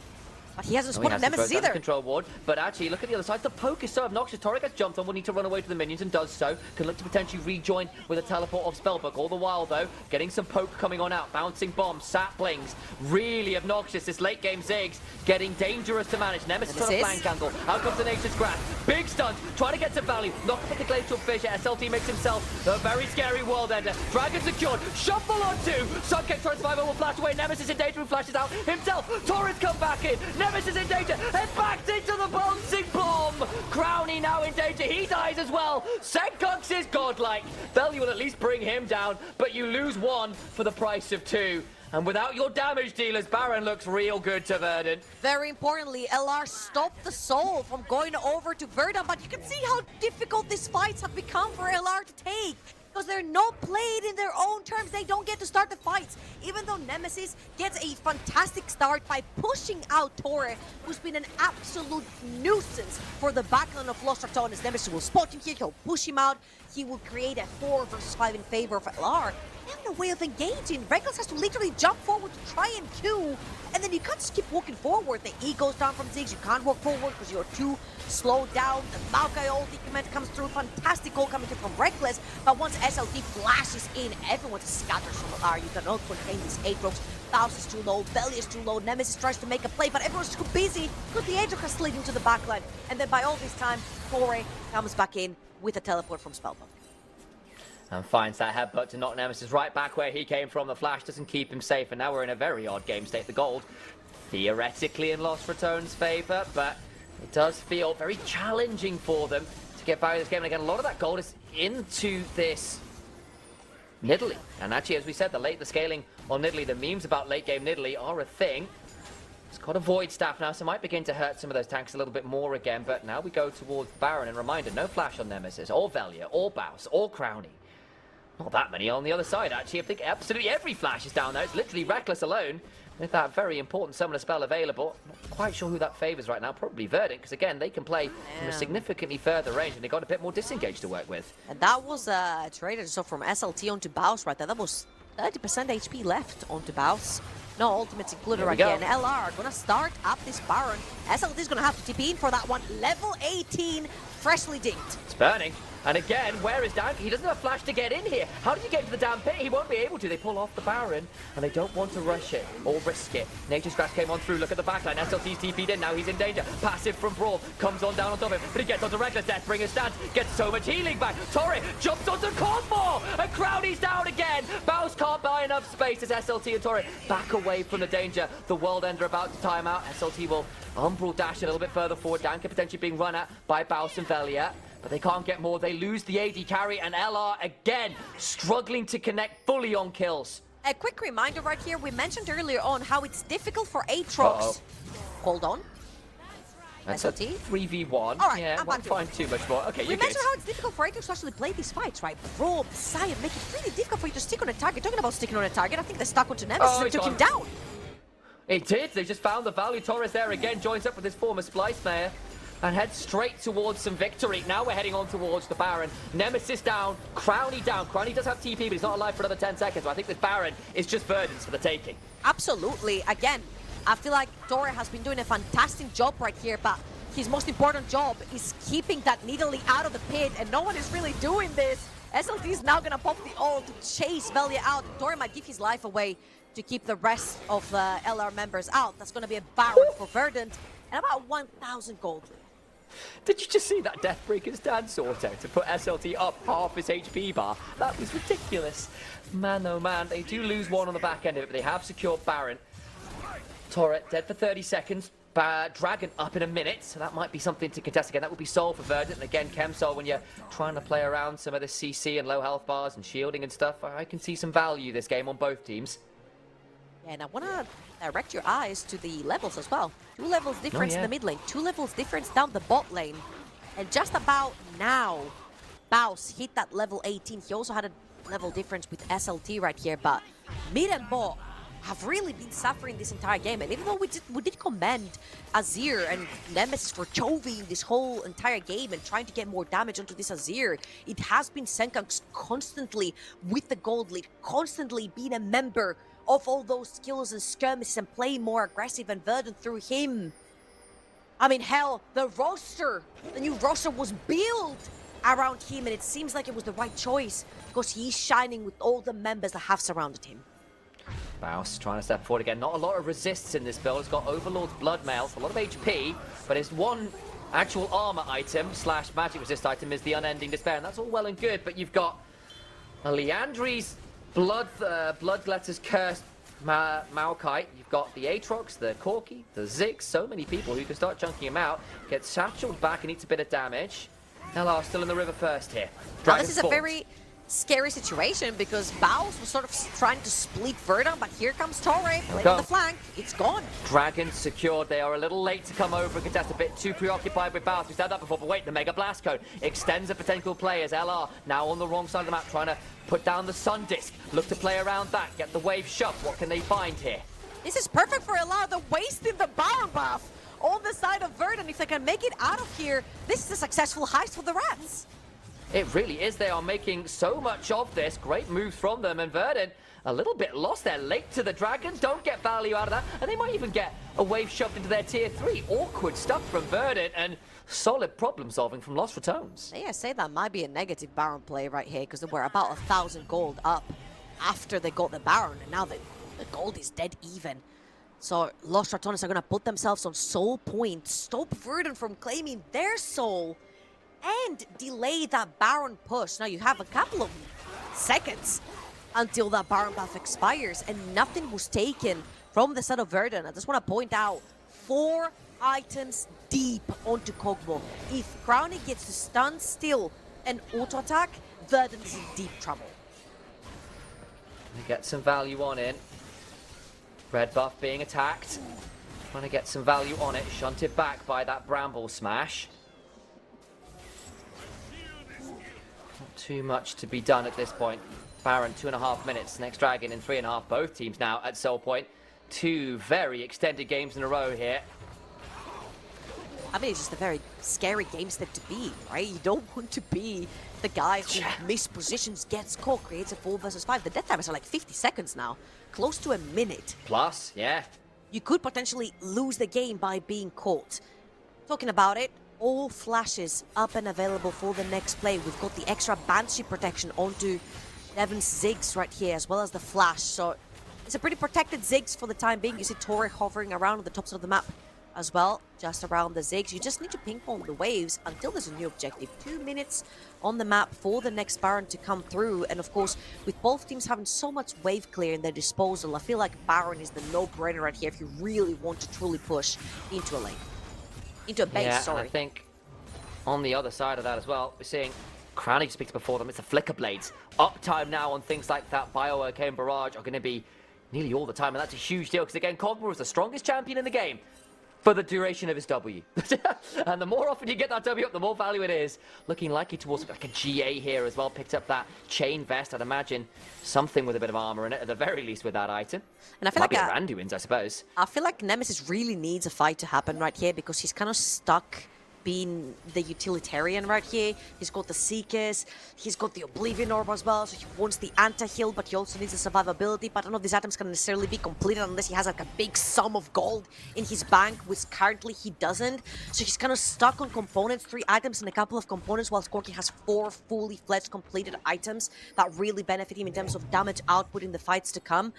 S4: But he hasn't spotted Nemesis either.
S5: Control ward, but actually, look at the other side. The poke is so obnoxious. Torre gets jumped on, will need to run away to the minions and does so. Can look to potentially rejoin with a teleport of Spellbook. All the while, though, getting some poke coming on out. Bouncing bombs, saplings. Really obnoxious. This late game Ziggs getting dangerous to manage. Nemesis on a flank angle. Out comes the Nature's Grasp. Big stuns. Trying to get some value. Knock up at the Glacial Fissure. SLT makes himself a very scary world ender. Dragon secured. Shuffle on 2. Sunkick trying to survive. Will flash away. Nemesis in danger. Who flashes out himself. Torres come back in. Nemesis in danger. And backed into the bouncing bomb! Crowny now in danger, he dies as well! Senkox is godlike! Belly will at least bring him down, but you lose 1 for the price of 2. And without your damage dealers, Baron looks real good to Verdant.
S4: Very importantly, LR stopped the Soul from going over to Verdant, but you can see how difficult these fights have become for LR to take. Because they're not played in their own terms. They don't get to start the fights. Even though Nemesis gets a fantastic start by pushing out Torre, who's been an absolute nuisance for the backline of Los Ratones. Nemesis will spot him here, he'll push him out. He will create a 4 versus 5 in favor of LR. They have no way of engaging. Reckless has to literally jump forward to try and Q, and then you can't just keep walking forward. The E goes down from Ziggs. You can't walk forward because you're too slowed down. The Maokai ulti command comes through. Fantastic goal coming through from Reckless, but once SLT flashes in, everyone just scatters from LR. You cannot contain these Aatrox. Faust is too low, Belly is too low, Nemesis tries to make a play, but everyone's too busy because the Aatrox has slid into the backline. And then by all this time, Torre comes back in with a teleport from Spellbook.
S5: And finds that headbutt to knock Nemesis right back where he came from. The flash doesn't keep him safe, and now we're in a very odd game state. The gold, theoretically in Lost Ratones' favour, but it does feel very challenging for them to get back in this game. And again, a lot of that gold is into this Nidalee. And actually, as we said, the scaling on Nidalee, the memes about late game Nidalee are a thing. It's got a Void Staff now, so it might begin to hurt some of those tanks a little bit more again. But now we go towards Baron, and reminder, no flash on Nemesis, or Velia, or Baus, or Crowny. Not that many on the other side, actually. I think absolutely every flash is down there. It's literally Reckless alone with that very important summoner spell available. Not quite sure who that favours right now. Probably Verdant, because again, they can play from a significantly further range, and they got a bit more disengaged to work with.
S4: And that was traded so from SLT onto Baus right there. That was 30% HP left onto Baus. No ultimates included right here. And LR gonna start up this Baron. SLT is gonna have to TP in for that one. Level 18, freshly dinked.
S5: It's burning. And again, where is Dank? He doesn't have flash to get in here. How did he get into the damn pit? He won't be able to. They pull off the Baron, and they don't want to rush it or risk it. Nature's Grasp came on through. Look at the backline. SLT's TP'd in. Now he's in danger. Passive from Brawl. Comes on down on top of him. But he gets onto Reckless. Deathbringer stance. Gets so much healing back. Torre jumps onto Cornball. And Crowdy's down again. Baus can't buy enough space as SLT and Torre back away from the danger. The World Ender about to time out. SLT will Umbral dash a little bit further forward. Dank potentially being run at by Baus and Velia. But they can't get more. They lose the AD carry, and LR again struggling to connect fully on kills.
S4: A quick reminder right here. We mentioned earlier on how it's difficult for Aatrox. Hold on.
S5: That's
S4: SLT.
S5: a 3v1.
S4: All right,
S5: yeah, won't find too much more. Okay,
S4: we
S5: you're
S4: mentioned
S5: good.
S4: how it's difficult for Aatrox to actually play these fights, right? Rob, Scion, make it really difficult for you to stick on a target. Talking about sticking on a target, I think they stuck onto Nemesis and took him down.
S5: It did. They just found the value. Torres there again joins up with his former Splice Mayor and heads straight towards some victory. Now we're heading on towards the Baron. Nemesis down, Crowny down. Crowny does have TP, but he's not alive for another 10 seconds. So I think this Baron is just Verdant's for the taking.
S4: Absolutely. Again, I feel like Torre has been doing a fantastic job right here, but his most important job is keeping that Nidalee out of the pit, and no one is really doing this. SLT is now gonna pop the ult to chase Velia out. Tori might give his life away to keep the rest of the LR members out. That's gonna be a Baron for Verdant and about 1,000 gold.
S5: Did you just see that Deathbreaker's dance auto to put SLT up half his HP bar? That was ridiculous. Man, oh man, they do lose one on the back end of it, but they have secured Baron. Turret dead for 30 seconds. Dragon up in a minute, so that might be something to contest again. That would be Soul for Verdant. And again, Chemsol, when you're trying to play around some of the CC and low health bars and shielding and stuff, I can see some value this game on both teams.
S4: Yeah, and I want to direct your eyes to the levels as well. 2 levels difference in the mid lane, 2 levels difference down the bot lane. And just about now, Baus hit that level 18. He also had a level difference with SLT right here, but mid and bot have really been suffering this entire game. And even though we did commend Azir and Nemesis for choving this whole entire game and trying to get more damage onto this Azir, it has been Senkanks constantly with the gold lead, constantly being a member of all those skills and skirmishes and playing more aggressive, and Verdant through him. I mean, hell, the new roster was built around him, and it seems like it was the right choice because he's shining with all the members that have surrounded him.
S5: Baus trying to step forward again. Not a lot of resists in this build. It's got Overlord's Blood Mail, a lot of HP, but his one actual armor item slash magic resist item is the Unending Despair, and that's all well and good, but you've got a Liandry's Bloodletter's Curse Maokai. You've got the Aatrox, the Corki, the Ziggs, so many people who can start chunking him out. Gets satcheled back and eats a bit of damage. LR still in the river first here.
S4: Now, this is a very scary situation because Baus was sort of trying to split Verdant, but here comes Torre, playing on the flank. It's gone.
S5: Dragon secured. They are a little late to come over and contest, a bit too preoccupied with Baus. We've said that before, but wait, the Mega Blast Cone extends the potential players. LR now on the wrong side of the map, trying to put down the Sun Disc. Look to play around that, get the wave shoved. What can they find here?
S4: This is perfect for LR. They're wasting the Baron buff on the side of Verdant. If they can make it out of here, this is a successful heist for the Rats.
S5: It really is. They are making so much of this. Great moves from them, and Verdant a little bit lost. They're late to the Dragon. Don't get value out of that, and they might even get a wave shoved into their tier 3. Awkward stuff from Verdant, and solid problem solving from Lost Ratones.
S4: Yeah, I say that might be a negative Baron play right here because they were about 1,000 gold up after they got the Baron, and now the gold is dead even. So Lost Ratones are going to put themselves on soul points, stop Verdant from claiming their soul, and delay that Baron push. Now you have a couple of seconds until that Baron buff expires, and nothing was taken from the side of Verdant. I just want to point out 4 items deep onto Kog'Maw. If Crownie gets to stand still and auto attack, Verdant is in deep trouble.
S5: They get some value on it. Red buff being attacked. Trying to get some value on it. Shunted back by that Bramble Smash. Not too much to be done at this point. Baron, 2.5 minutes. Next Dragon in 3.5. Both teams now at Soul Point. 2 very extended games in a row here.
S4: I mean, it's just a very scary game step to be, right? You don't want to be the guy who mispositions, gets caught, creates a 4 versus 5. The death timers are like 50 seconds now. Close to a minute.
S5: Plus, yeah.
S4: You could potentially lose the game by being caught. Talking about it, all flashes up and available for the next play. We've got the extra Banshee protection onto Nevin's Ziggs right here, as well as the flash. So it's a pretty protected Ziggs for the time being. You see Torre hovering around on the tops of the map as well, just around the Ziggs. You just need to ping pong the waves until there's a new objective. 2 minutes on the map for the next Baron to come through. And of course, with both teams having so much wave clear in their disposal, I feel like Baron is the no-brainer right here if you really want to truly push into a lane. Into a base, sorry.
S5: And I think on the other side of that as well, we're seeing Crownie just picked before them. It's the Flicker Blades. Uptime now on things like that Bio-Arcane Barrage are going to be nearly all the time, and that's a huge deal because again, Kog'Maw is the strongest champion in the game for the duration of his W. And the more often you get that W up, the more value it is. Looking likely towards like a GA here as well. Picked up that chain vest. I'd imagine something with a bit of armor in it, at the very least with that item.
S4: And I feel
S5: Might
S4: like
S5: be Randuin's, I suppose.
S4: I feel like Nemesis really needs a fight to happen right here because he's kind of stuck being the utilitarian right here. He's got the Seekers, he's got the Oblivion Orb as well, so he wants the anti-heal, but he also needs the survivability. But none of these items can necessarily be completed unless he has like a big sum of gold in his bank, which currently he doesn't. So he's kind of stuck on components, 3 items and a couple of components, whilst Corki has 4 fully fledged completed items that really benefit him in terms of damage output in the fights to come.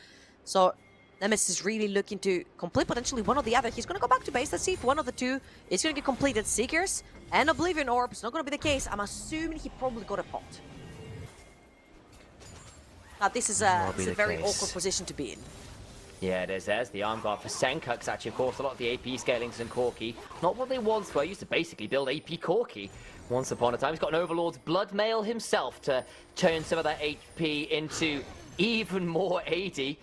S4: So Nemesis is really looking to complete potentially one or the other. He's going to go back to base. Let's see if one of the two is going to get completed. Seekers and Oblivion Orb. It's not going to be the case. I'm assuming he probably got a pot. Now, this is a very awkward position to be in.
S5: Yeah, it is. There's the arm guard for Senkux, actually. Of course, a lot of the AP scalings in Corki. Not what they once were. Used to basically build AP Corki once upon a time. He's got an Overlord's Blood Mail himself to turn some of that HP into even more AD.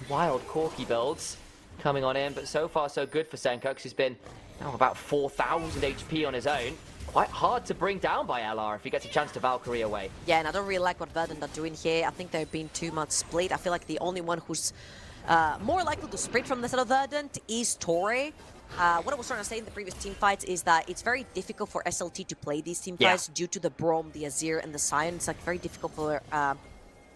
S5: Wild Corki builds coming on in, but so far so good for Senkux. He's been now about 4,000 HP on his own. Quite hard to bring down by LR if he gets a chance to Valkyrie away.
S4: Yeah, and I don't really like what Verdant are doing here. I think they're being too much split. I feel like the only one who's more likely to sprint from the side of Verdant is Torre. What I was trying to say in the previous team fights is that it's very difficult for SLT to play these team fights due to the Braum, the Azir, and the Sion. It's like very difficult for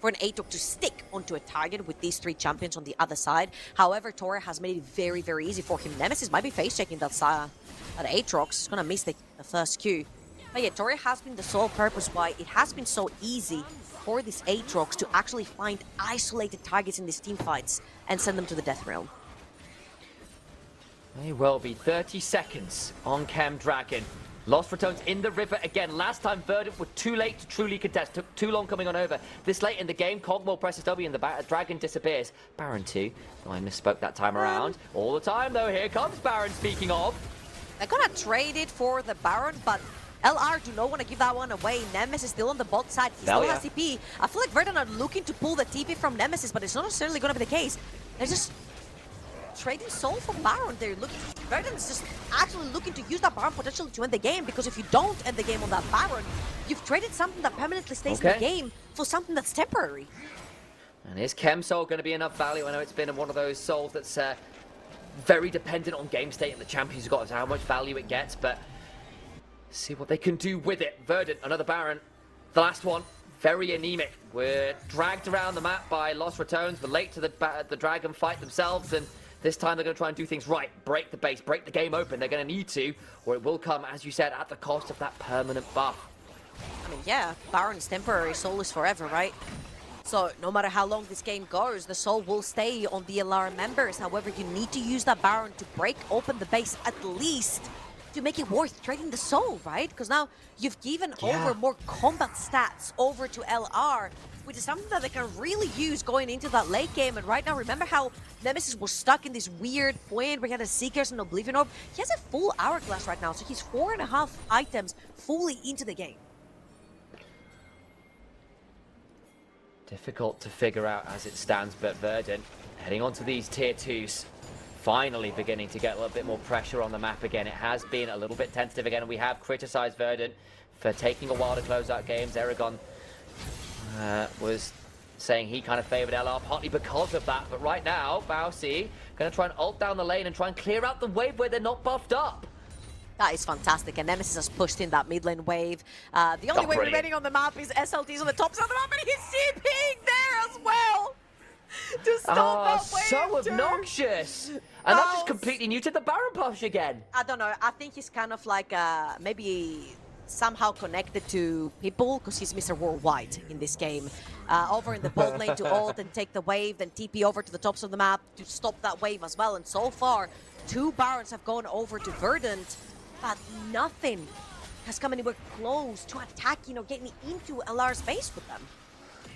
S4: an Aatrox to stick onto a target with these 3 champions on the other side. However, Torre has made it very, very easy for him. Nemesis might be face-checking that Aatrox. He's gonna miss the first Q. But yeah, Torre has been the sole purpose why it has been so easy for this Aatrox to actually find isolated targets in these team fights and send them to the death realm.
S5: May well be 30 seconds on Chem Dragon. Lost Ratones in the river again. Last time Verdant were too late to truly contest. Took too long coming on over. This late in the game, Cogmore presses W and the Dragon disappears. Baron 2. Oh, I misspoke that time around. All the time though, here comes Baron, speaking of.
S4: They're gonna trade it for the Baron, but LR do not want to give that one away. Nemesis is still on the bot side. He still has TP. I feel like Verdant are looking to pull the TP from Nemesis, but it's not necessarily gonna be the case. They're just trading soul for Baron. Verdant is just actually looking to use that Baron potentially to end the game, because if you don't end the game on that Baron, you've traded something that permanently stays in the game for something that's temporary.
S5: And is Chem Soul going to be enough value? I know it's been one of those souls that's very dependent on game state and the champions have got how much value it gets, but see what they can do with it. Verdant, another Baron, the last one. Very anemic. We're dragged around the map by Lost Ratones. We're late to the Dragon fight themselves, and this time they're going to try and do things right. Break the base, break the game open. They're going to need to, or it will come, as you said, at the cost of that permanent buff.
S4: I mean, yeah, Baron is temporary, soul is forever, right? So no matter how long this game goes, the soul will stay on the LR members. However, you need to use that Baron to break open the base at least to make it worth trading the soul, right? Because now you've given over more combat stats over to LR, which is something that they can really use going into that late game. And right now, remember how Nemesis was stuck in this weird point where he had a Seekers and Oblivion Orb? He has a full Hourglass right now, so he's 4.5 items fully into the game.
S5: Difficult to figure out as it stands, but Verdant heading on to these tier 2s. Finally beginning to get a little bit more pressure on the map again. It has been a little bit tentative again, and we have criticized Verdant for taking a while to close out games. Aragon was saying he kind of favored LR partly because of that, but right now, Bausi going to try and ult down the lane and try and clear out the wave where they're not buffed up.
S4: That is fantastic, and Nemesis has pushed in that mid lane wave. The only wave remaining on the map is SLTs on the top side of the map, and he's TPing there as well to stop that wave.
S5: So obnoxious! And that's just completely new to the Baron push again.
S4: I don't know. I think he's kind of like maybe somehow connected to people, because he's Mr. Worldwide in this game. Over in the bot lane to ult and take the wave, then TP over to the tops of the map to stop that wave as well. And so far, 2 Barons have gone over to Verdant, but nothing has come anywhere close to attacking or getting into LR's base with them.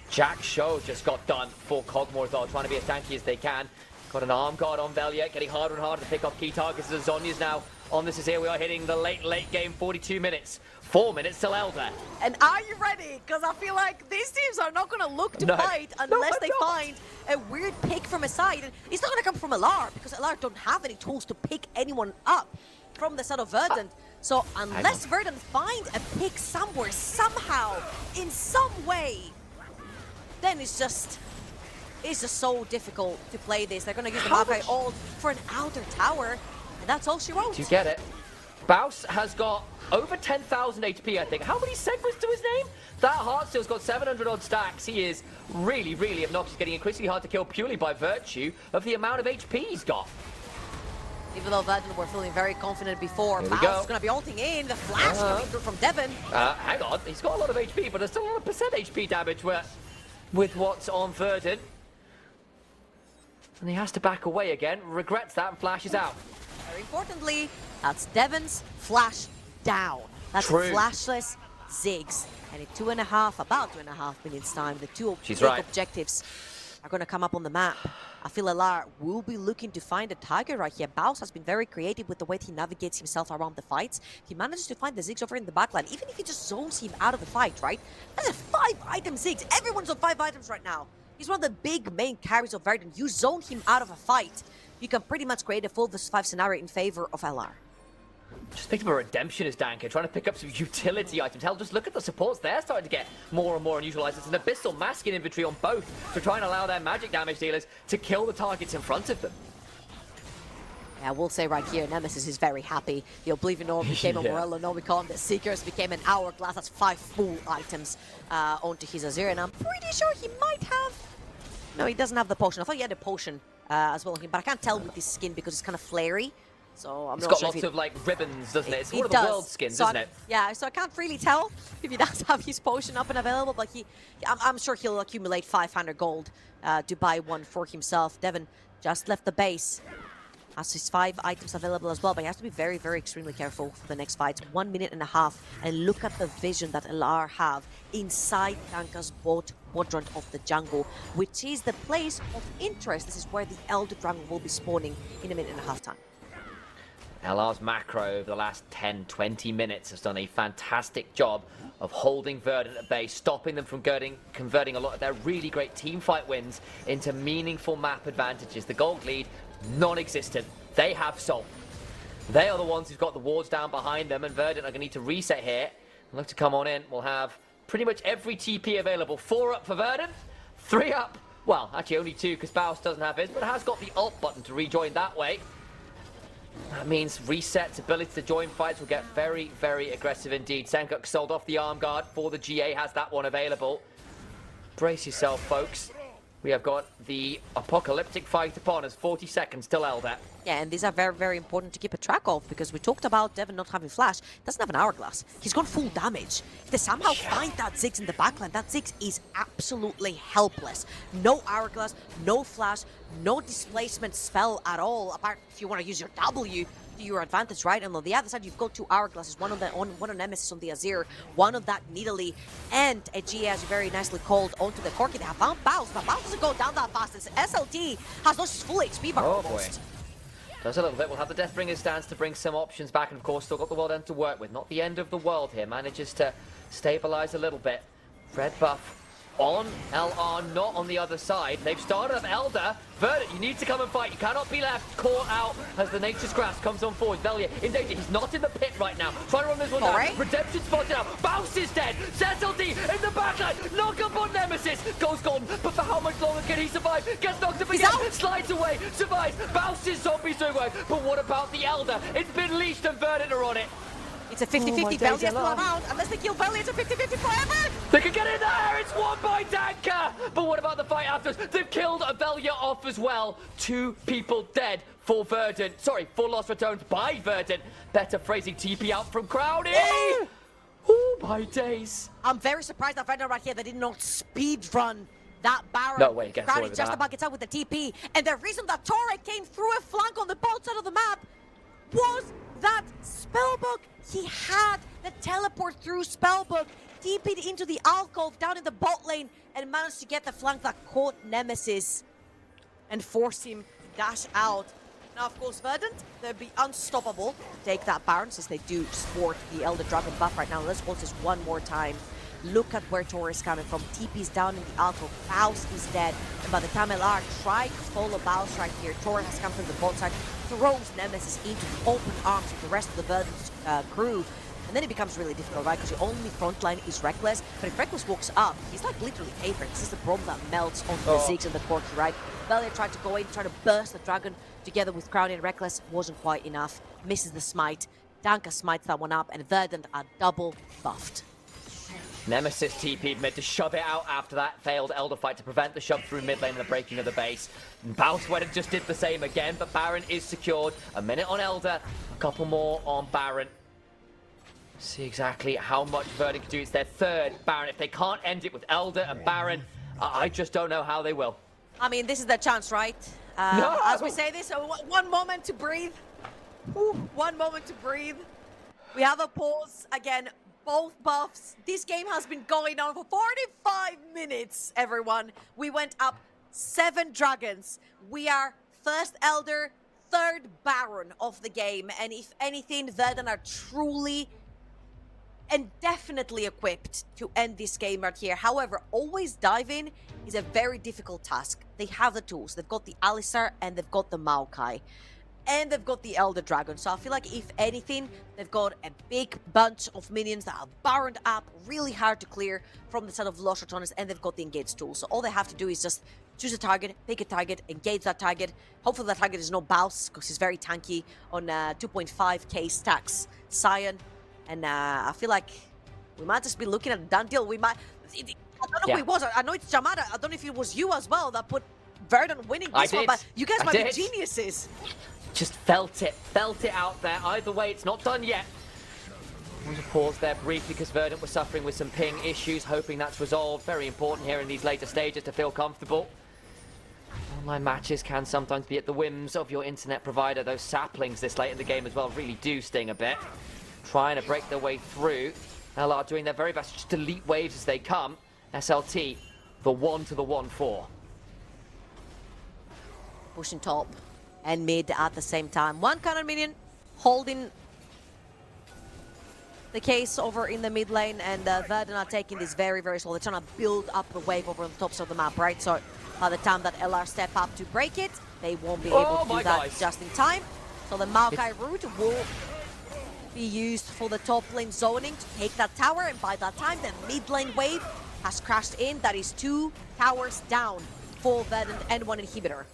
S5: Jack Show just got done for Cogmore though, trying to be as tanky as they can. Got an arm guard on Velia, getting harder and harder to pick off key targets as Zhonya's now on this. Is here we are hitting the late game, 42 minutes. 4 minutes till Elder.
S4: And are you ready? Because I feel like these teams are not going to look to fight unless they find a weird pick from a side. And it's not going to come from LR, because LR don't have any tools to pick anyone up from the side of Verdant. So unless Verdant find a pick somewhere, somehow, in some way, then it's just so difficult to play this. They're going to use the Maokai ult for an outer tower, and that's all she wrote.
S5: You get it. Baus has got over 10,000 HP, I think. How many segments to his name? That Heartsteel's got 700 odd stacks. He is really, really obnoxious, getting increasingly hard to kill purely by virtue of the amount of HP he's got.
S4: Even though Verdant were feeling very confident before,
S5: Here we
S4: Baus is
S5: go.
S4: going to be ulting in. The flash coming through from Devon.
S5: Hang on, he's got a lot of HP, but there's still a lot of percent HP damage with what's on Verdant. And he has to back away again, regrets that and flashes out.
S4: Very importantly, that's Devon's flash down. That's
S5: True.
S4: flashless Ziggs. And in about 2.5 minutes time, the two
S5: She's
S4: big
S5: right.
S4: objectives are going to come up on the map. I feel LR will be looking to find a target right here. Baus has been very creative with the way he navigates himself around the fights. He manages to find the Ziggs over in the backline, even if he just zones him out of the fight, right? That's a 5-item Ziggs. Everyone's on 5 items right now. He's one of the big main carries of Verdant. You zone him out of a fight, you can pretty much create a full vs 5 scenario in favor of LR.
S5: Just think of a redemption as Danker, trying to pick up some utility items. Hell, just look at the supports. They're starting to get more and more unusual items. An Abyssal Masking inventory on both to try and allow their magic damage dealers to kill the targets in front of them.
S4: Yeah, I will say right here, Nemesis is very happy. The Oblivion Orb became a Morello Nomicon. The Seekers became an Hourglass. That's 5 full items onto his Azir. And I'm pretty sure he might have... No, he doesn't have the potion. I thought he had a potion as well, but I can't tell with this skin because it's kind of flary. So I'm
S5: It's
S4: not
S5: got
S4: sure
S5: lots
S4: if
S5: of like ribbons, doesn't it? It's
S4: it
S5: one of
S4: does.
S5: the world skins,
S4: So
S5: isn't it?
S4: Yeah, so I can't really tell if he does have his potion up and available, but I'm sure he'll accumulate 500 gold to buy one for himself. Devon just left the base. Has his 5 items available as well, but he has to be very, very extremely careful for the next fight. 1.5 minutes, and look at the vision that LR have inside Danka's bot quadrant of the jungle, which is the place of interest. This is where the Elder Dragon will be spawning in 1.5 minutes time.
S5: LR's macro over the last 10-20 minutes has done a fantastic job of holding Verdant at bay, stopping them from converting a lot of their really great team fight wins into meaningful map advantages. The gold lead, non-existent. They have Soul. They are the ones who've got the wards down behind them, and Verdant are going to need to reset here. And look to come on in. We'll have pretty much every TP available. 4 up for Verdant, 3 up. Well, actually only 2 because Baus doesn't have his, but has got the ult button to rejoin that way. That means Reset's ability to join fights will get very, very aggressive indeed. Senkuk sold off the arm guard for the GA, has that one available. Brace yourself, folks. We have got the apocalyptic fight upon us. 40 seconds till Elder.
S4: Yeah, and these are very, very important to keep a track of because we talked about Devon not having flash. He doesn't have an hourglass. He's gone full damage. If they somehow find that Ziggs in the backline, that Ziggs is absolutely helpless. No hourglass, no flash, no displacement spell at all, apart if you want to use your W to your advantage, right? And on the other side, you've got 2 hourglasses, one on Nemesis on the Azir, one on that Nidalee, and a GA, as you very nicely called, onto the Corki. They have found Baus, but Baus doesn't go down that fast. SLT has lost his full HP bar almost.
S5: Does a little bit. We'll have the Deathbringer stance to bring some options back, and of course, still got the World End to work with. Not the end of the world here. Manages to stabilize a little bit. Red buff on LR, not on the other side. They've started up Elder. Verdant, you need to come and fight. You cannot be left caught out as the Nature's Grasp comes on forward. Velia in danger. He's not in the pit right now. Trying to run this one down.
S4: Right.
S5: Redemption spotted out. Baus is dead. ZLD in the backline. Knock up on Nemesis. Goes gone. But for how much longer can he survive? Gets knocked up again. Slides away. Survives. Baus's zombies doing work. But what about the Elder? It's been leashed and Verdant are on it.
S4: It's a 50-50. Velia still around. Unless they kill Velia, it's a 50-50 forever.
S5: They can get in there! It's won by Danka! But what about the fight afterwards? They've killed Velia off as well. 2 people dead for Verdant. Sorry, for Lost Ratones by Verdant. Better phrasing, TP out from Crowdy! Oh my days.
S4: I'm very surprised that Verdant right here, they did not speed run that Baron.
S5: No way, gets away
S4: Crowdy
S5: with
S4: just
S5: that.
S4: about gets out with the TP. And the reason that Torre came through a flank on the both side of the map was that Spellbook, he had the teleport through Spellbook, TP'd into the alcove down in the bot lane, and managed to get the flank that caught Nemesis and forced him to dash out. Now, of course, Verdant, they'll be unstoppable to take that Baron since they do sport the Elder Dragon buff right now. Let's watch this one more time. Look at where Tor is coming from. TP's down in the alcove. Baus is dead. And by the time LR tried to follow Baus right here, Tor has come from the bot side, throws Nemesis into the open arms of the rest of the Verdant crew. And then it becomes really difficult, right? Because your only front line is Reckless. But if Reckless walks up, he's like literally paper. This is the problem that melts onto the Ziggs and the Corki, right? Velia tried to go in, try to burst the Dragon together with Crowdy and Reckless. Wasn't quite enough. Misses the smite. Danka smites that one up, and Verdant are double buffed.
S5: Nemesis TP'd mid to shove it out after that failed Elder fight to prevent the shove through mid lane and the breaking of the base. Bounce Wedded just did the same again, but Baron is secured. A minute on Elder, a couple more on Baron. See exactly how much Verdant can do. It's their third Baron. If they can't end it with Elder and Baron, I just don't know how they will.
S4: I mean, this is their chance, right?
S5: No!
S4: As we say this, one moment to breathe. Ooh, 1 moment to breathe. We have a pause again. Both buffs. This game has been going on for 45 minutes, everyone. We went up 7 dragons. We are first Elder, third Baron of the game. And if anything, Verdant are truly and definitely equipped to end this game right here. However, always diving is a very difficult task. They have the tools. They've got the Alistar and they've got the Maokai. And they've got the Elder Dragon. So I feel like if anything, they've got a big bunch of minions that are baroned up, really hard to clear from the side of Los Ratones, and they've got the engage tool. So all they have to do is just choose a target, pick a target, engage that target. Hopefully that target is no Baus, because he's very tanky on 2.5k stacks. Sion, and I feel like we might just be looking at a done deal. We might... I don't know who it was. I know it's Jamada. I don't know if it was you as well that put Verdant winning this one, but you guys might be geniuses.
S5: Just felt it out there. Either way, it's not done yet. There's a pause there briefly because Verdant was suffering with some ping issues, hoping that's resolved. Very important here in these later stages to feel comfortable. Online matches can sometimes be at the whims of your internet provider. Those saplings this late in the game as well really do sting a bit. Trying to break their way through. LR doing their very best to just delete waves as they come. SLT, the 1 to the 1-4.
S4: Pushing top and mid at the same time. One counter minion holding the case over in the mid lane, and Verdant are taking this very, very slow. They're trying to build up a wave over on the tops of the map, right? So by the time that LR step up to break it, they won't be able to do that just in time. So the Maokai route will be used for the top lane zoning to take that tower, and by that time the mid lane wave has crashed in. That is 2 towers down for Verdant and 1 inhibitor.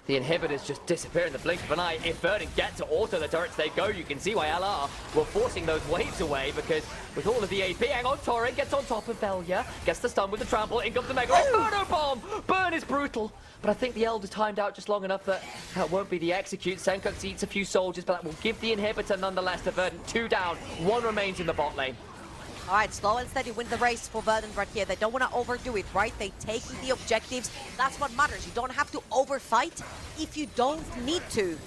S5: The inhibitors just disappear in the blink of an eye. If Verdant get to auto the turrets they go, you can see why LR were forcing those waves away, because with all of the AP, hang on, Torrent gets on top of Velia, gets the stun with the trample, in comes the Mega Inferno Bomb! Burn is brutal, but I think the Elder timed out just long enough that that won't be the execute. Senkux eats a few soldiers, but that will give the inhibitor nonetheless to Verdant. 2 down, 1 remains in the bot lane.
S4: All right, slow and steady win the race for Verdant right here. They don't want to overdo it, right? They take the objectives. That's what matters. You don't have to overfight if you don't need to.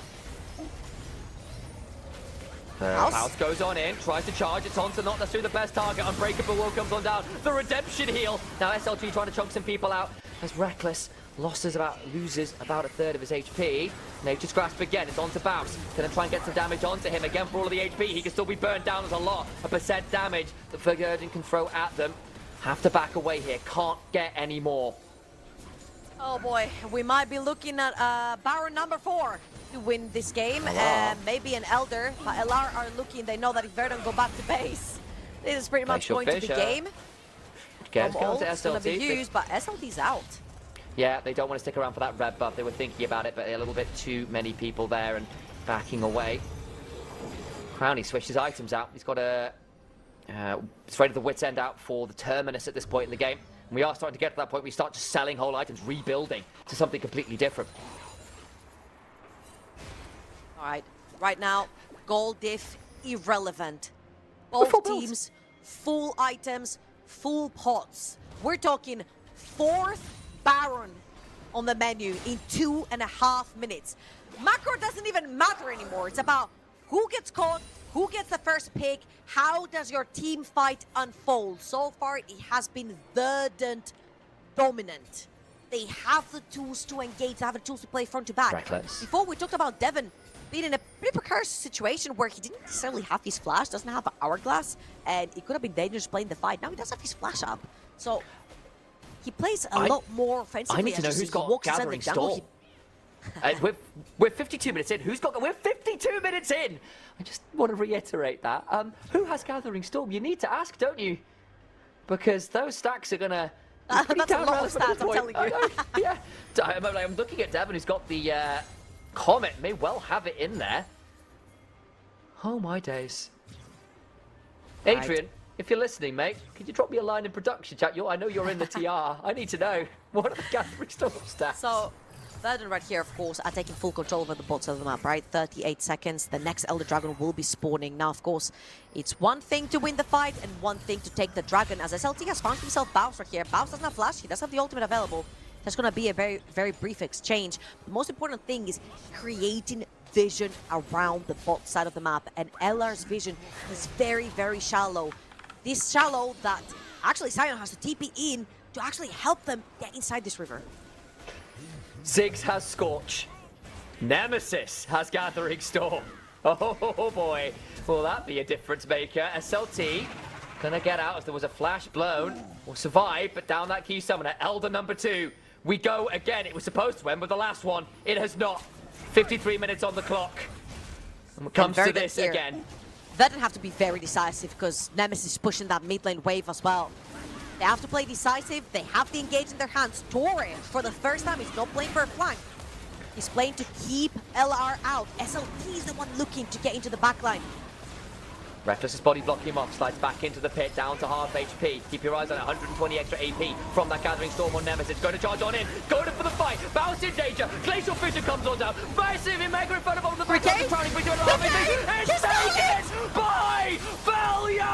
S5: House goes on in, tries to charge. It's on to not necessarily the best target. Unbreakable Will comes on down. The redemption heal. Now SLG trying to chunk some people out as Reckless loses about a third of his HP. Nature's Grasp again, it's on to Bounce. Gonna try and get some damage onto him again for all of the HP. He can still be burned down as a lot. A percent damage that Verdant can throw at them. Have to back away here, can't get any more.
S4: Oh boy, we might be looking at Baron number 4 to win this game. Maybe an Elder, but LR are looking, they know that if Verdant go back to base, this is pretty much going to be game.
S5: Going to SLT.
S4: Gonna be used, but SLT's out.
S5: Yeah, they don't want to stick around for that red buff. They were thinking about it, but a little bit too many people there and backing away. Crownie switched his items out. He's got a... it's ready to the wit's end out for the Terminus at this point in the game. And we are starting to get to that point where we start just selling whole items, rebuilding to something completely different.
S4: All right, right now, gold diff irrelevant. Both teams, full items, full pots. We're talking 4th Baron on the menu in 2.5 minutes. Macro doesn't even matter anymore. It's about who gets caught, who gets the first pick, how does your team fight unfold. So far, it has been Verdant dominant. They have the tools to engage, they have the tools to play front to back.
S5: Reckless.
S4: Before, we talked about Devon being in a pretty precarious situation where he didn't necessarily have his flash, doesn't have an hourglass, and it could have been dangerous playing the fight. Now he does have his flash up. So he plays a lot more offensively.
S5: I need to know who's got Gathering Storm. We're 52 minutes in. We're 52 minutes in! I just want to reiterate that. Who has Gathering Storm? You need to ask, don't you? Because those stacks are going to...
S4: That's a lot of stats, I'm telling you.
S5: Yeah. I'm looking at Devon, who's got the Comet. May well have it in there. Oh my days.
S4: Right.
S5: Adrian, if you're listening, mate, could you drop me a line in production chat? I know you're in the TR. I need to know. What are the gathering storm stats?
S4: So, Verdant right here, of course, are taking full control over the bot side of the map, right? 38 seconds. The next Elder Dragon will be spawning. Now, of course, it's one thing to win the fight and one thing to take the Dragon. As SLT has found himself Baus right here. Baus doesn't have flash. He does have the ultimate available. There's going to be a very, very brief exchange. The most important thing is creating vision around the bot side of the map. And LR's vision is very, very shallow. This shallow that actually Sion has to TP in to actually help them get inside this river.
S5: Ziggs has Scorch. Nemesis has Gathering Storm. Oh boy, will that be a difference maker? SLT gonna get out as there was a flash blown. Will survive, but down that key summoner. Elder number 2. We go again. It was supposed to end with the last one. It has not. 53 minutes on the clock. And it comes to this again.
S4: Verdant have to be very decisive because Nemesis is pushing that mid lane wave as well. They have to play decisive. They have the engage in their hands. Torre, for the first time, is not playing for a flank. He's playing to keep LR out. SLT is the one looking to get into the backline.
S5: Reckless body blocking him off, slides back into the pit, down to half HP. Keep your eyes on it, 120 extra AP from that Gathering Storm on Nemesis. Going to charge on in, going for the fight. Bounce in danger. Glacial Fissure comes on down. Massive Mega in front of the back of the crowning bridge. It's taken by failure!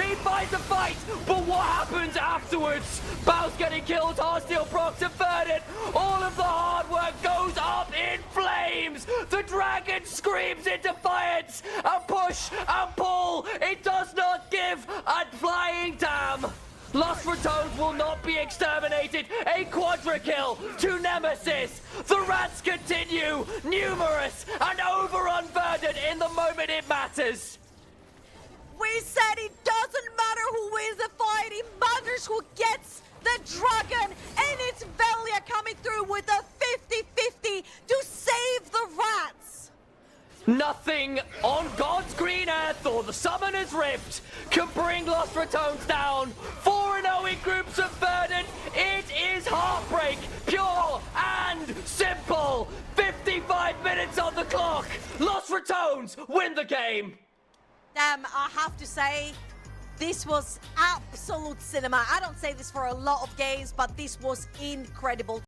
S5: He fights the fight, but what happens afterwards? Bounce getting killed, Heartsteel procs to Verdant. All of the hard work goes up in flames. The dragon screams in defiance and push and pull. It does not give a flying damn. Lost Ratones will not be exterminated. A quadra kill to Nemesis. The rats continue, numerous and over on Verdant in the moment it matters.
S4: We said it doesn't matter who wins the fight, it matters who gets the dragon, and it's Velia coming through with a 50-50 to save the rats.
S5: Nothing on God's green earth or the Summoner's Rift can bring Lost Ratones down. 4-0 in groups of Verdant. It is heartbreak, pure and simple. 55 minutes on the clock. Lost Ratones win the game.
S4: Damn, I have to say, this was absolute cinema. I don't say this for a lot of games, but this was incredible.